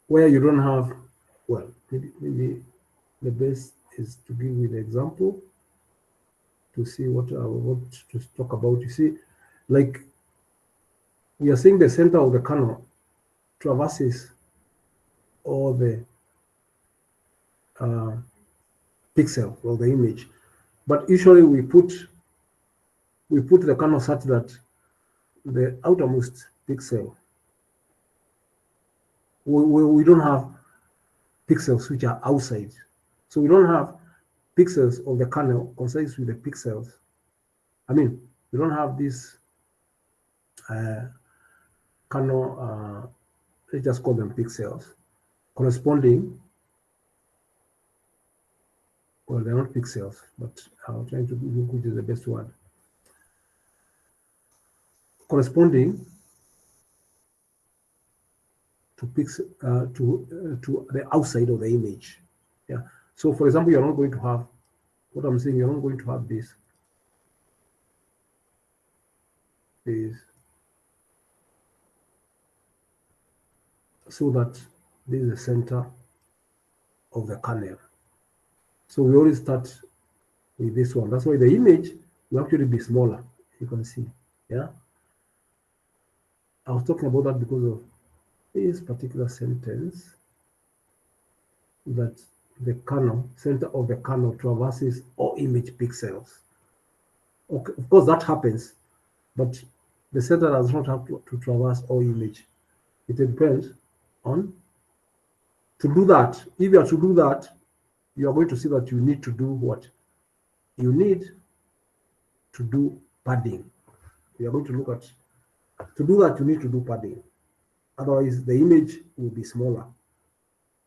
you don't have, well, maybe the best is to give you the example to see what I want to talk about. You see, like we are saying the center of the kernel traverses all the pixel of the image, but usually we put the kernel such that the outermost pixel, we don't have pixels which are outside. So we don't have pixels of the kernel coincides with the pixels. I mean, we don't have this kernel, let's just call them pixels, corresponding, well, they're not pixels, but I'm trying to look which is the best word, corresponding to pixel to the outside of the image. Yeah. So for example, you're not going to have what I'm saying. You're not going to have this so that this is the center of the kernel. So we always start with this one. That's why the image will actually be smaller. You can see. Yeah. I was talking about that because of this particular sentence, that the kernel, center of the kernel traverses all image pixels. Okay, of course that happens, but the center does not have to traverse all image. It depends on to do that. If you are to do that, you are going to see that you need to do what? You need to do padding. We are going to look at, to do that, you need to do padding. Otherwise, the image will be smaller.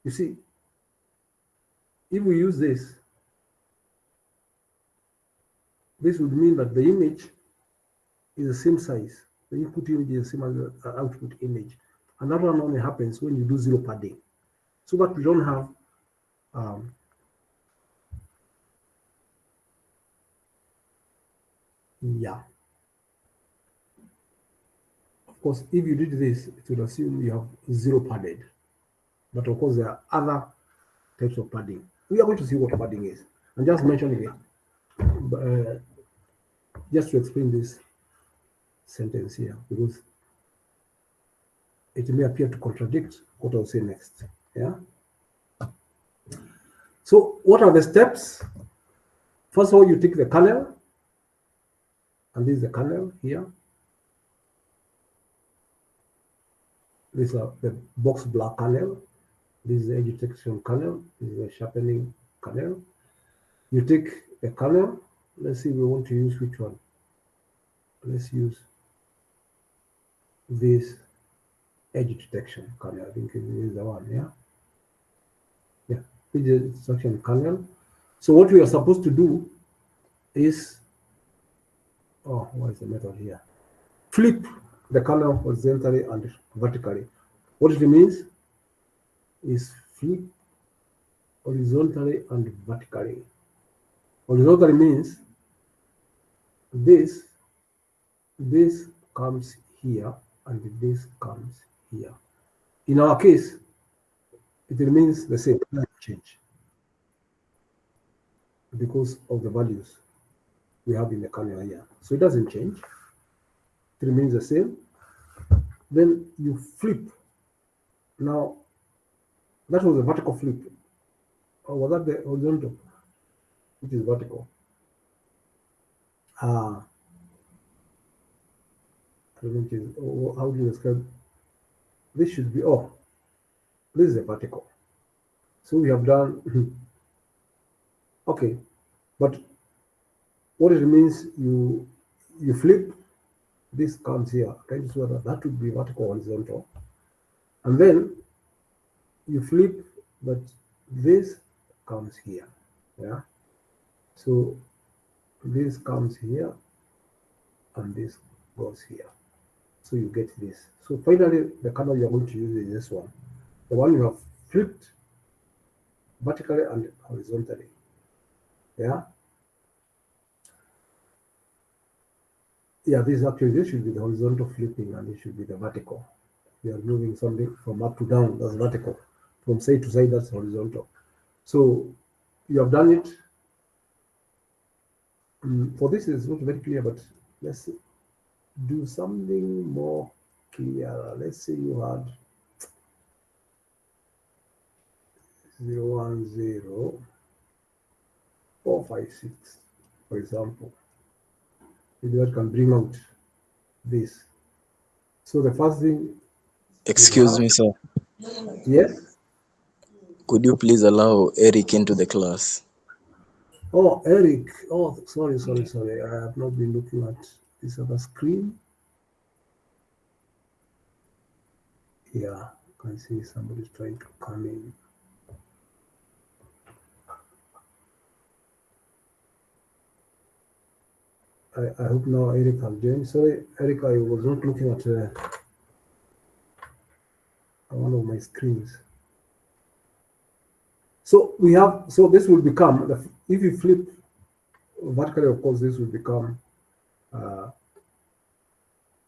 You see, if we use this, this would mean that the image is the same size. The input image is the same as the output image. And that one only happens when you do zero padding. So that we don't have yeah. Of course, if you did this, it would assume you have zero padded. But of course, there are other types of padding. We are going to see what padding is. I'm just mentioning it just to explain this sentence here, because it may appear to contradict what I'll say next. Yeah. So what are the steps? First of all, you take the kernel, and this is the kernel here. These are the box black kernel. This is the edge detection kernel. This is the sharpening kernel. You take the kernel. Let's see, we want to use which one. Let's use this edge detection kernel. I think this is the one. Yeah. Yeah. Edge detection kernel. So what we are supposed to do is, oh, what is the method here? Flip the kernel horizontally and vertically. What it means is flip horizontally and vertically. Horizontally means this comes here and this comes here. In our case, it remains the same, it doesn't change because of the values we have in the kernel here. So it doesn't change, it remains the same. Then you flip. Now, that was a vertical flip. Or was that the horizontal? It is vertical. I don't know how do you describe? This should be, oh, this is a vertical. So we have done, okay, but what it means, you flip, this comes here, trying to see whether that would be vertical horizontal. And then you flip, but this comes here, yeah? So this comes here, and this goes here. So you get this. So finally, the kernel you're going to use is this one. The one you have flipped vertically and horizontally, yeah? Yeah, this should be the horizontal flipping, and it should be the vertical. We are moving something from up to down, that's vertical. From side to side, that's horizontal. So you have done it. For this, it's not very clear, but let's do something more clear. Let's say you had 010,456, for example. Maybe that can bring out this. So the first thing. Excuse me, sir. Yes. Could you please allow Eric into the class? Oh, Eric. Oh, sorry. I have not been looking at this other screen. Yeah, I can see somebody's trying to come in. I hope now Eric has joined. Sorry, Eric, I was not looking at one of my screens. So we have, so this will become, if you flip vertically, of course, this will become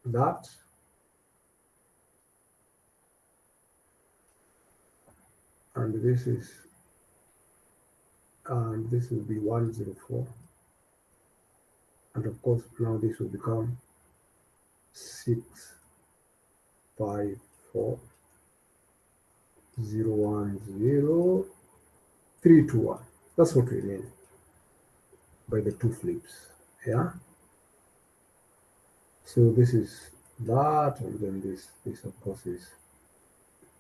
that. And this is, and this will be 104. And of course, now this will become 654,010,321. That's what we mean by the two flips. Yeah. So this is that, and then this of course is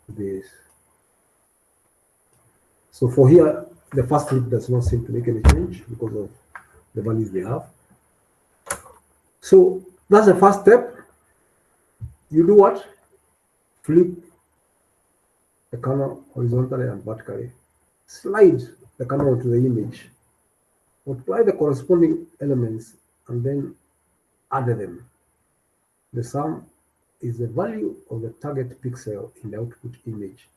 this. So for here, the first flip does not seem to make any change because of the values we have. So that's the first step. You do what? Flip the kernel horizontally and vertically. Slide the kernel to the image. Multiply the corresponding elements and then add them. The sum is the value of the target pixel in the output image.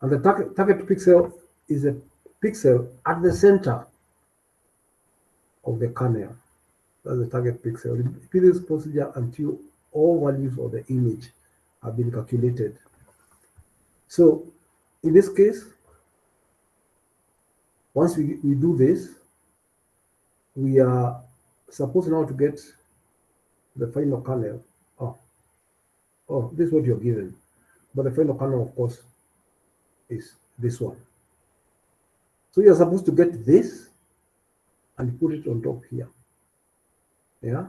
And the target pixel is a pixel at the center of the kernel. That's the target pixel. Repeat this procedure until all values of the image have been calculated. So in this case, once we do this, we are supposed now to get the final kernel. Oh, this is what you're given. But the final kernel, of course, is this one. So you're supposed to get this and put it on top here. Yeah.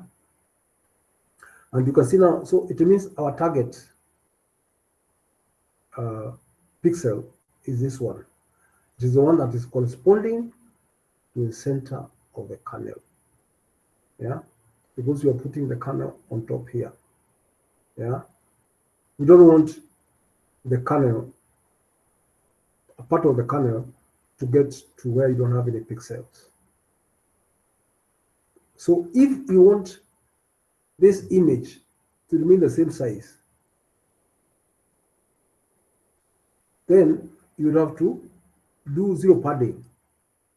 And you can see now, so it means our target pixel is this one. It is the one that is corresponding to the center of the kernel. Yeah. Because you are putting the kernel on top here. Yeah. We don't want the kernel, a part of the kernel, to get to where you don't have any pixels. So if you want this image to remain the same size, then you would have to do zero padding.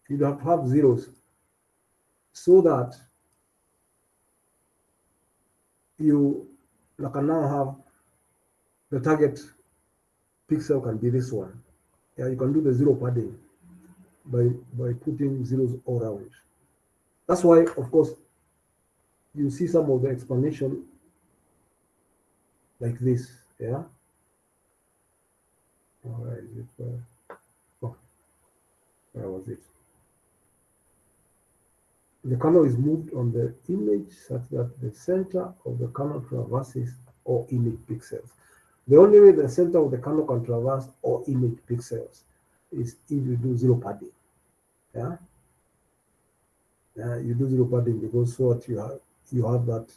You'd have to have zeros so that you can now have the target pixel can be this one. Yeah, you can do the zero padding by putting zeros all around. That's why, of course, you see some of the explanation like this. Yeah. Where is it? Where was it? The kernel is moved on the image such that the center of the kernel traverses all image pixels. The only way the center of the kernel can traverse all image pixels is if you do zero padding. Yeah. You do zero padding because what you have that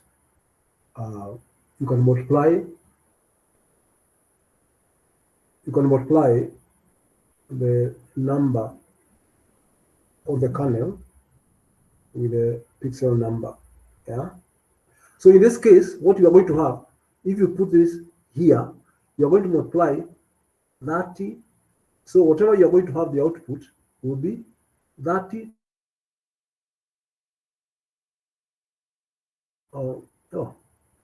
you can multiply the number of the kernel with the pixel number. Yeah. So in this case, what you are going to have, if you put this here, you are going to multiply 30. So whatever you are going to have, the output will be 30. Oh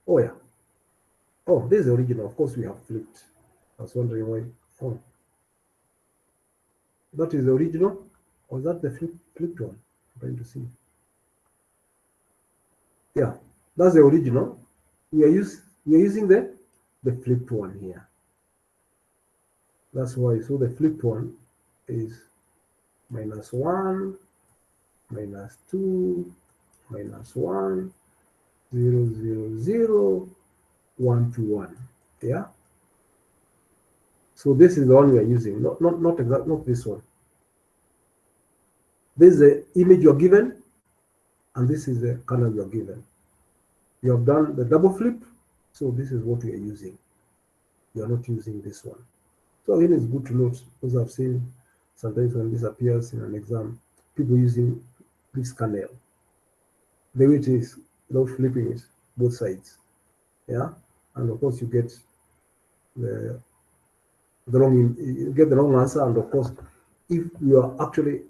yeah. Oh, this is the original. Of course, we have flipped. I was wondering why. Oh, that is the original, or is that the flipped one? I'm trying to see. Yeah, that's the original. We are using the flipped one here. That's why. So the flipped one is -1, -2, -1, 0, 0, 0, 1 to 1. Yeah. So this is the one we are using, not this one. This is the image you're given, and this is the kernel you're given. You have done the double flip, so this is what we are using. You are not using this one. So again, it's good to note, because I've seen sometimes when this appears in an exam, people using this kernel. The way it is, without flipping it, both sides. Yeah, and of course you get the wrong answer, and of course, if you are actually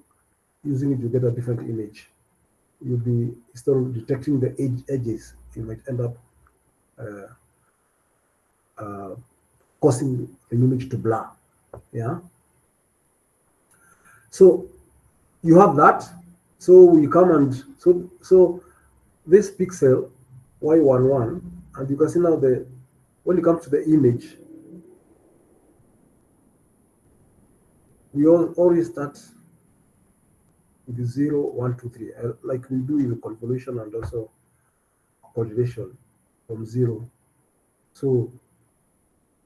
using it, you get a different image. You'll be, instead of detecting the edges, you might end up causing the image to blur. Yeah. So you have that. So you come and so this pixel Y11, and you can see now when it comes to the image, we always start with 0, 1, 2, 3, like we do in convolution and also coordination. from 0. So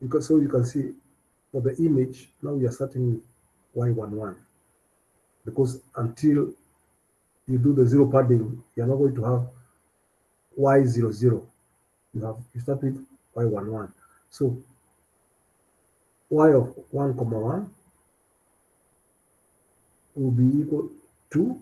you can see for the image, now we are starting with Y11, because until you do the 0 padding, you're not going to have Y00. You start with Y11. So Y of 1, 1 will be equal to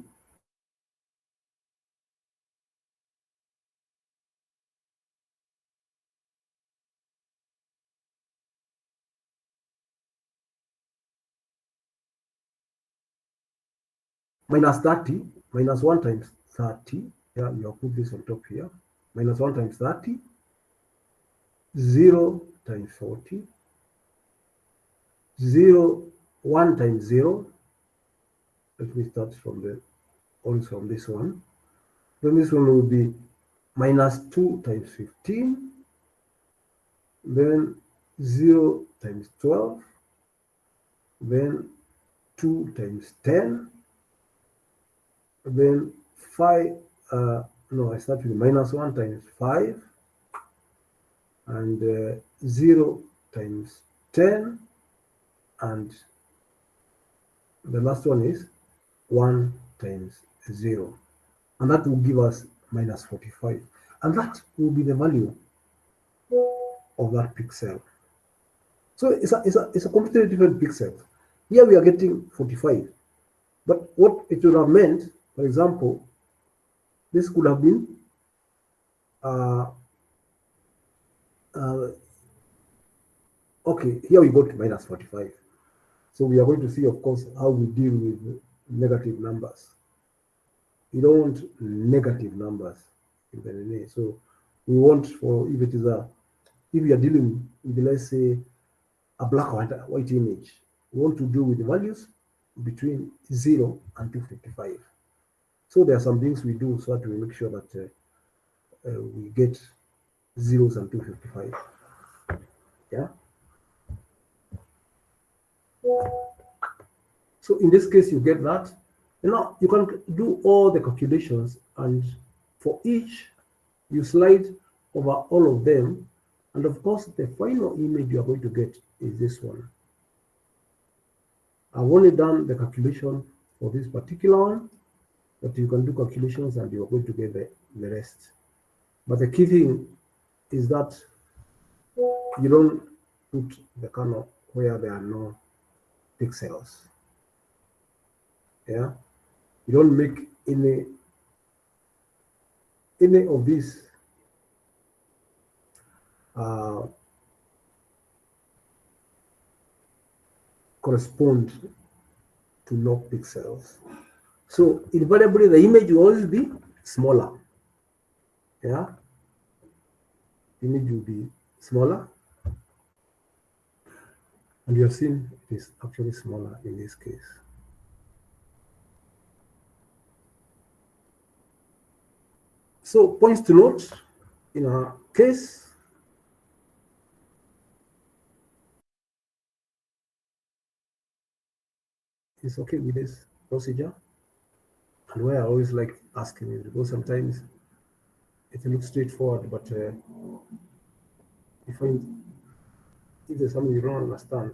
minus 30, minus 1 times 30. Yeah, you have put this on top here. Minus 1 times 30, 0 times 40, 0, 1 times 0. Let me start from this one. Then this one will be minus 2 times 15, then 0 times 12, then 2 times 10, then 5, no, I start with minus 1 times 5, and 0 times 10, and the last one is 1 times 0. And that will give us minus 45. And that will be the value of that pixel. So it's a completely different pixel. Here we are getting 45. But what it would have meant, for example, this could have been okay, here we got minus 45. So we are going to see, of course, how we deal with negative numbers. You don't want negative numbers in the NNA. So we want, for if you are dealing with, let's say, a black or white image, we want to do with the values between 0 and 255. So there are some things we do so that we make sure that we get zeros and 255. Yeah. So in this case, you get that. Now you can do all the calculations, and for each, you slide over all of them. And of course, the final image you are going to get is this one. I've only done the calculation for this particular one, but you can do calculations and you're going to get the rest. But the key thing is that you don't put the kernel where there are no pixels. Yeah, you don't make any of these correspond to no pixels. So invariably the image will always be smaller. Yeah, the image will be smaller, and you have seen it is actually smaller in this case. So points to note in our case, it's okay with this procedure. And why I always like asking is because sometimes it looks straightforward, but you find if there's something you don't understand,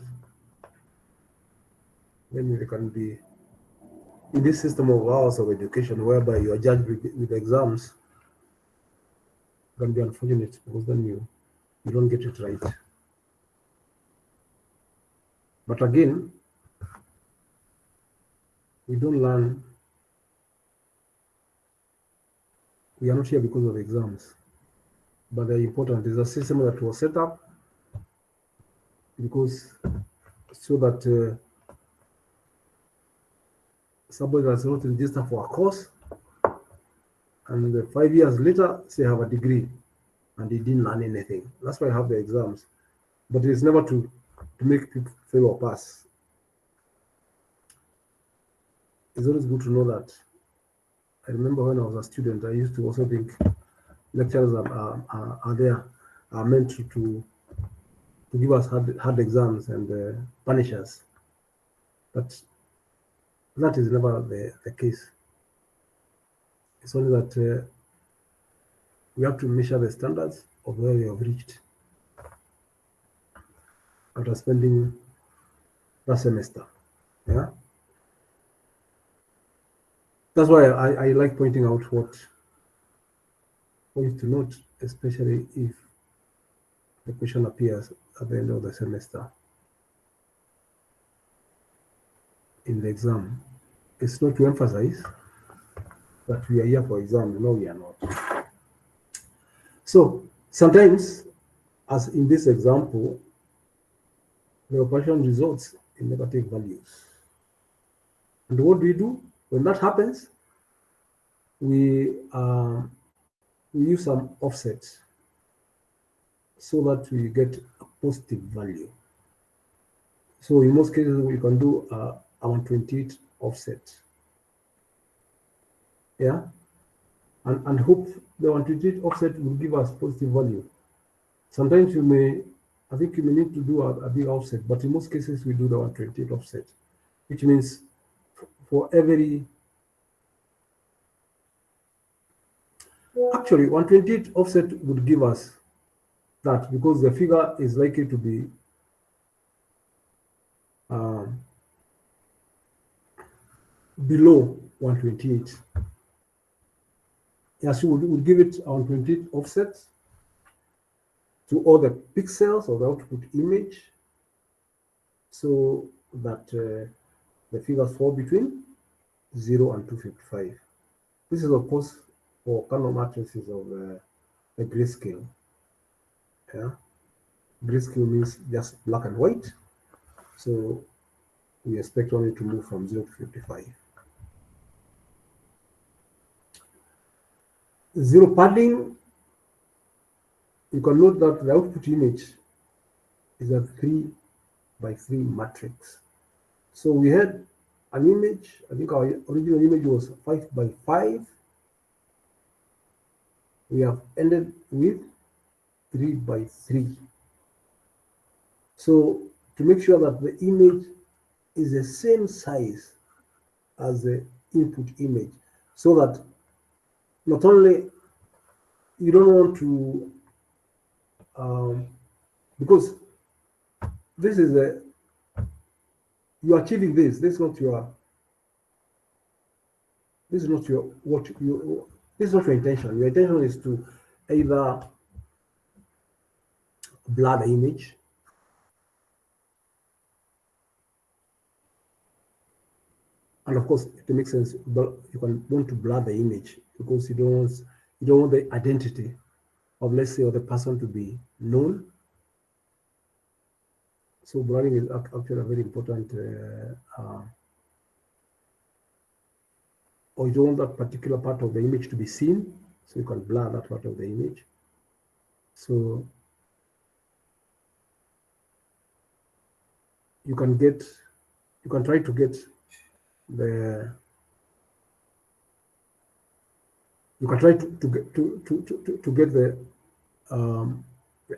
then there can be, in this system of ours of education, whereby you are judged with exams, it can be unfortunate because then you don't get it right. But again, we don't learn. We are not here because of exams, but they're important. There's a system that was set up because so that somebody does not register for a course, and 5 years later, say have a degree, and they didn't learn anything. That's why I have the exams, but it's never to make people fail or pass. It's always good to know that. I remember when I was a student, I used to also think lecturers are meant to give us hard exams and punish us, but that is never the case. It's only that we have to measure the standards of where you have reached after spending that semester. Yeah. That's why I like pointing out what is to note, especially if the question appears at the end of the semester in the exam. It's not to emphasize that we are here for exam. No, we are not. So sometimes, as in this example, the operation results in negative values. And what do we do when that happens? We use some offsets so that we get a positive value. So in most cases, we can do a 128 offset. Yeah, and hope the 128 offset will give us positive value. Sometimes I think you may need to do a big offset, but in most cases we do the 128 offset, which means for every, actually 128 offset would give us that, because the figure is likely to be below 128. Yes, we would give it a 128 offset to all the pixels of the output image, so that the figures fall between 0 and 255. This is, of course, for Cannon matrices of the grayscale. Yeah, grayscale means just black and white, so we expect only to move from 0 to 55. Zero padding, you can note that the output image is a 3 by 3 matrix. So we had an image, I think our original image was 5 by 5. We have ended with 3 by 3. So to make sure that the image is the same size as the input image, so that not only you don't want to, because this is you're achieving this. This is not your intention. Your intention is to either blur the image, and of course it makes sense, but you can want to blur the image because you don't want the identity of, let's say, of the person to be known. So blurring is actually a very important, or you don't want that particular part of the image to be seen, so you can blur that part of the image. So you can try to get the, you can try to get the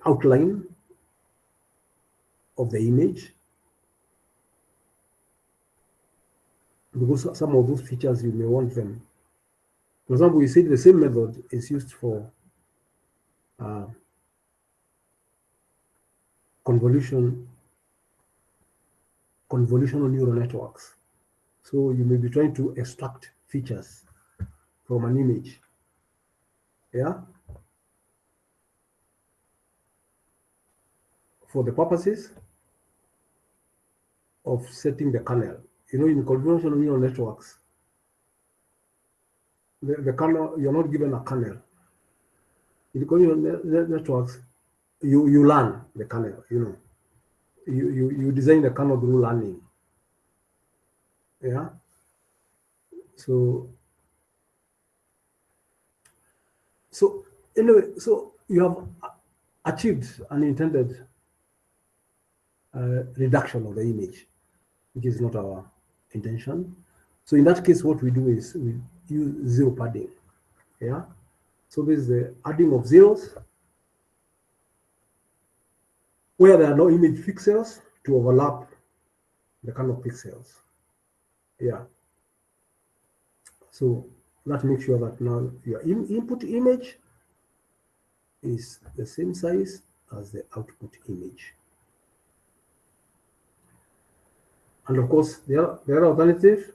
outline of the image, because some of those features you may want them. For example, you see the same method is used for convolutional neural networks. So you may be trying to extract features from an image. Yeah. For the purposes of setting the kernel. You know, in convolutional neural networks, the kernel, you're not given a kernel. In convolutional networks, you learn the kernel, you know. You design the kernel through learning. Yeah. So anyway, so you have achieved an intended reduction of the image, which is not our intention. So in that case, what we do is we use zero padding. Yeah. So this is the adding of zeros where there are no image pixels to overlap the kernel pixels. Yeah. So that makes sure that now your input image is the same size as the output image. And of course, the other alternative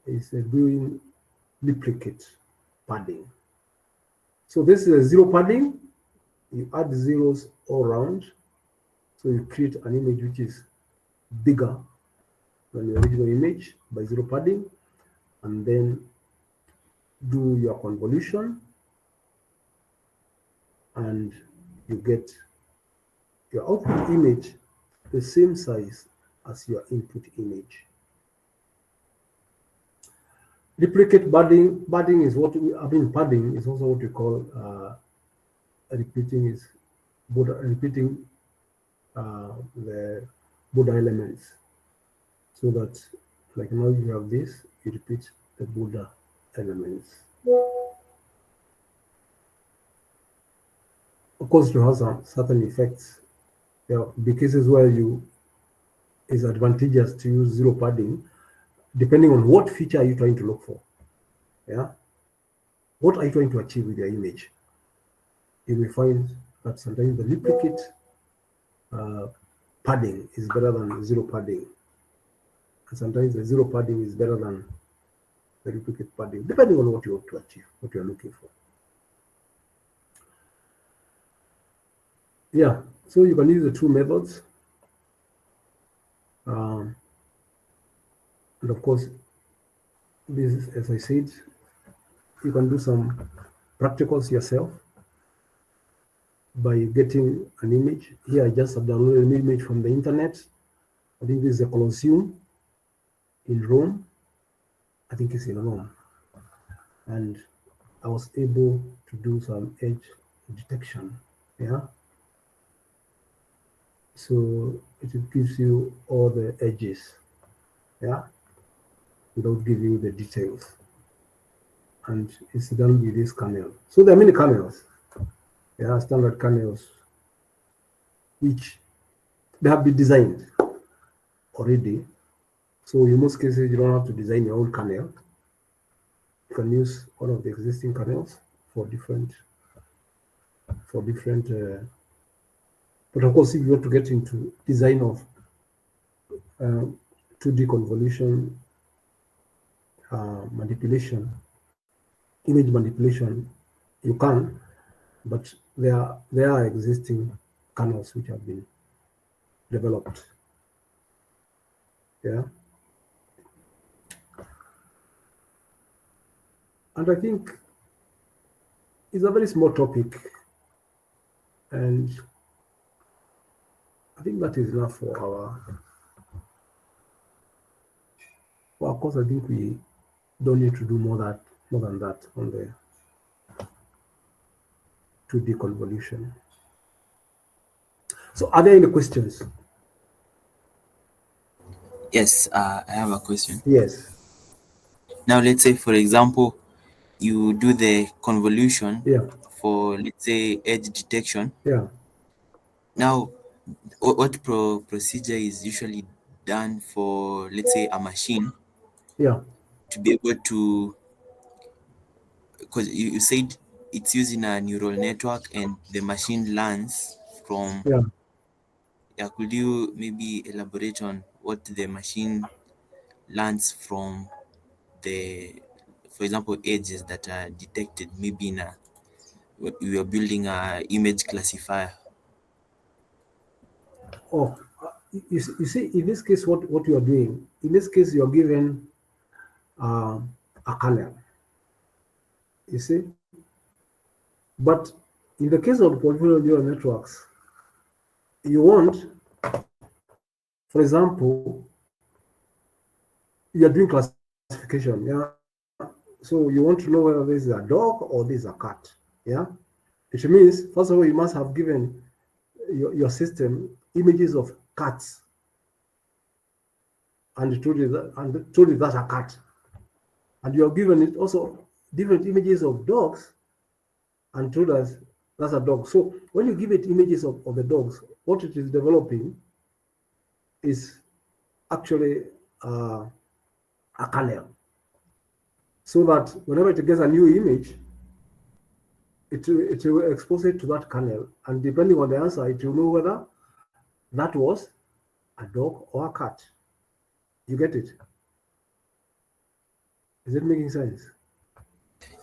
is doing duplicate padding. So this is a zero padding. You add zeros all around. So you create an image which is bigger than the original image by zero padding, and then do your convolution, and you get your output image the same size as your input image. Duplicate padding is what padding is also what we call repeating the border elements, so that like now you have this, you repeat the border elements. Of course, it has some certain effects. There will be cases where it's advantageous to use zero padding, depending on what feature you're trying to look for. Yeah, what are you trying to achieve with your image? You will find that sometimes the duplicate padding is better than zero padding, and sometimes the zero padding is better than the duplicate padding, depending on what you want to achieve, what you're looking for. Yeah, so you can use the two methods. And of course, this is, as I said, you can do some practicals yourself by getting an image. Here I just have downloaded an image from the internet. I think this is a Colosseum in Rome. I think it's in Rome. And I was able to do some edge detection. Yeah. So it gives you all the edges. Yeah. Without giving you the details. And it's done with this kernel. So there are many kernels. Yeah, standard kernels, which they have been designed already. So in most cases, you don't have to design your own kernel. You can use one of the existing kernels for different. But of course, if you want to get into design of 2D convolution manipulation, image manipulation, you can, but there are existing kernels which have been developed. Yeah. And I think it's a very small topic, and I think that is enough for our. Well, of course, I think we don't need to do more than that on the 2D convolution. So, are there any questions? Yes, I have a question. Yes. Now, let's say, for example, you do the convolution for, let's say, edge detection. Yeah. Now, what procedure is usually done for, let's say, a machine? Yeah. To be able to, because you said it's using a neural network and the machine learns from. Yeah, could you maybe elaborate on what the machine learns from the, for example, edges that are detected maybe in a, you are building a image classifier? Oh, you see, in this case, what you are doing, in this case, you are given a kernel. You see, but in the case of polynomial neural networks, you want, for example, you are doing classification. Yeah. So you want to know whether this is a dog or this is a cat. Yeah. It means, first of all, you must have given your system images of cats and told it that's a cat. And you have given it also different images of dogs and told us that's a dog. So when you give it images of the dogs, what it is developing is actually a kernel. So that whenever it gets a new image, it will expose it to that kernel, and depending on the answer, it will know whether that was a dog or a cat. You get it? Is it making sense?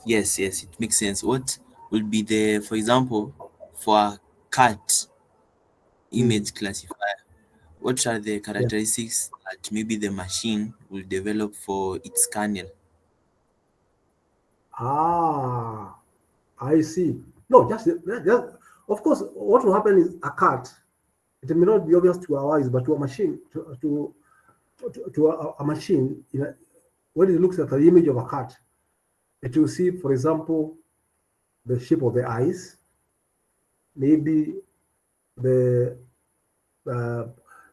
Yes, yes, it makes sense. What will be the, for example, for a cat image classifier, what are the Yeah. characteristics that maybe the machine will develop for its kernel? Ah, I see. No, just of course, what will happen is a cat. It may not be obvious to our eyes, but to a machine, to a machine, when it looks at the image of a cat, it will see, for example, the shape of the eyes, maybe the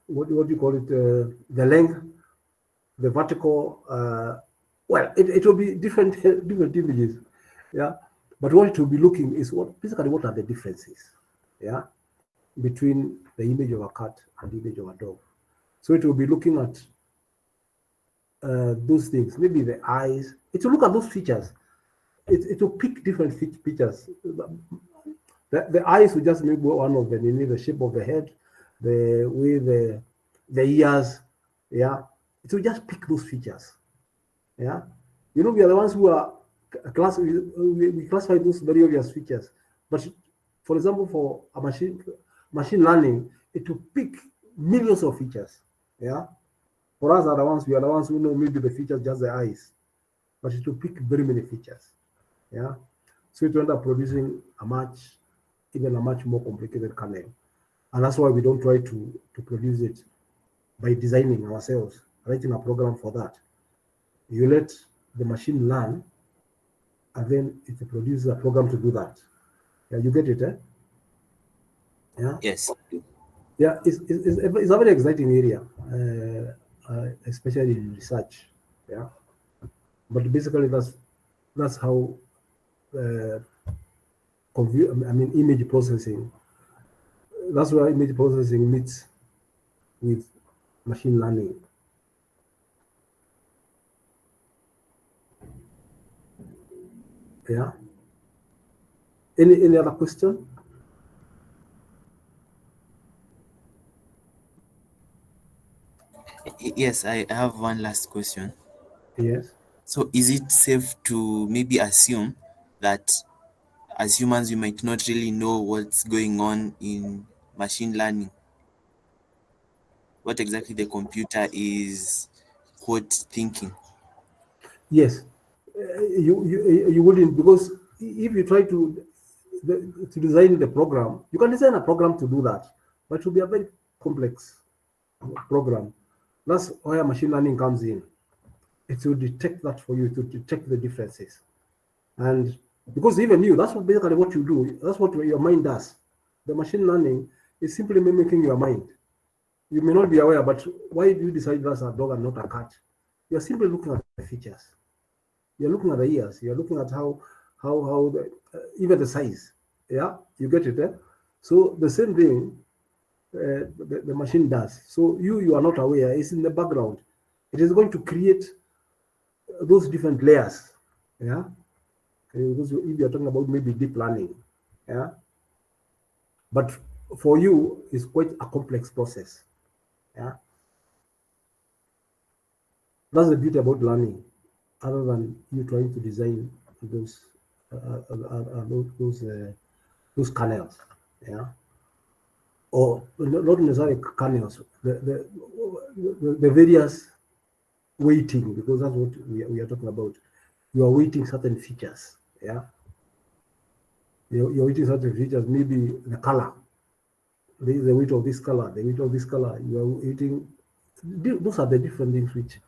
what do you call it, the length, the vertical. Well, it will be different different images, yeah. But what it will be looking is what are the differences, yeah, between the image of a cat and the image of a dog. So it will be looking at those things, maybe the eyes. It will look at those features. It will pick different features. The eyes will just maybe one of them. You need the shape of the head, the way the ears, yeah. It will just pick those features, yeah. We are the ones who are we classify those very obvious features. But for example, for a machine learning, it will pick millions of features, yeah. For us, we are the ones who know maybe the features just the eyes, but it will pick very many features, yeah. So it will end up producing even a much more complicated kernel. And that's why we don't try to produce it by designing ourselves, writing a program for that. You let the machine learn, and then it produces a program to do that. Yeah, you get it, eh? Yeah, Yes. yeah. It's a very exciting area, especially in research. Yeah, but basically that's how uh, image processing. That's where image processing meets with machine learning. Yeah. Any other question? Yes, I have one last question. Yes. So, is it safe to maybe assume that as humans, we might not really know what's going on in machine learning? What exactly the computer is, quote, thinking? Yes. You wouldn't, because if you try to design the program, you can design a program to do that, but it will be a very complex program. That's where machine learning comes in. It will detect that for you, to detect the differences. And because even you, that's basically what you do. That's what your mind does. The machine learning is simply mimicking your mind. You may not be aware, but why do you decide that's a dog and not a cat? You're simply looking at the features. You're looking at the ears. You're looking at how even the size. Yeah, you get it. Eh? So the same thing the machine does. So you are not aware. It's in the background. It is going to create those different layers. Yeah, because if you're talking about maybe deep learning, yeah, but for you, it's quite a complex process. Yeah, that's the beauty about learning, other than you trying to design those those kernels. Yeah, or not necessarily kernels, the various weighting, because that's what we are talking about. You are weighting certain features. Yeah, you're weighting certain features, maybe the color, the weight of this color, the weight of this color. You are weighting. Those are the different things which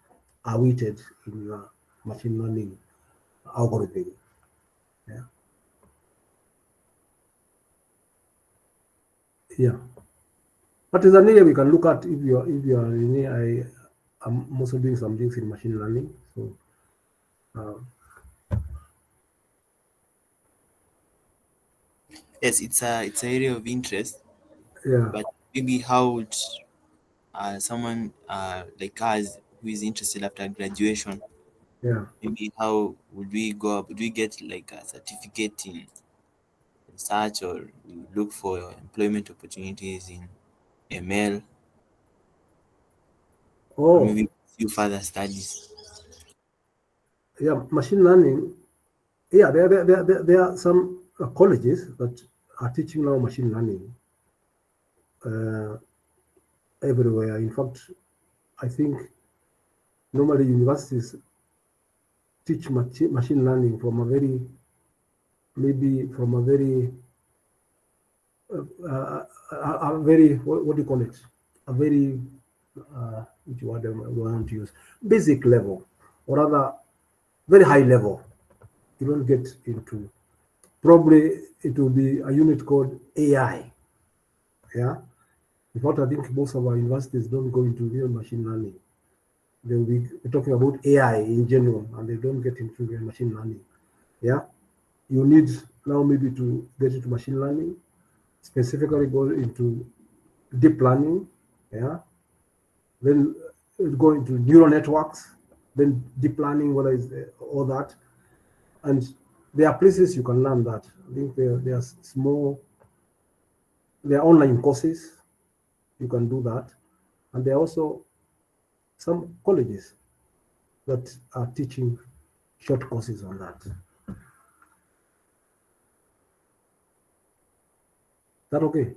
are weighted in your machine learning algorithm. Yeah, yeah. But it's an area we can look at if you are in I'm also doing some things in machine learning. So uh, Yes, it's an area of interest, yeah, but maybe how would someone like us who is interested after graduation, yeah. maybe how would we go up? Would we get like a certificate in search or you look for employment opportunities in ML, or Oh, maybe pursue further studies. yeah, machine learning. Yeah, there are some colleges that are teaching now machine learning uh, everywhere. In fact, I think normally universities teach machine learning from a very, maybe from a very, a very, what do you call it? A very, which word am I going to use? Basic level, or rather, very high level. You don't get into, probably it will be a unit called AI. Yeah. In fact, I think most of our universities don't go into real machine learning. They'll be talking about AI in general, and they don't get into real machine learning. Yeah. You need now maybe to get into machine learning, specifically go into deep learning. Yeah. Then go into neural networks, then deep learning, whether it's all that. And there are places you can learn that. I think there are small, there are online courses, you can do that. And there are also some colleges that are teaching short courses on that. Is that okay?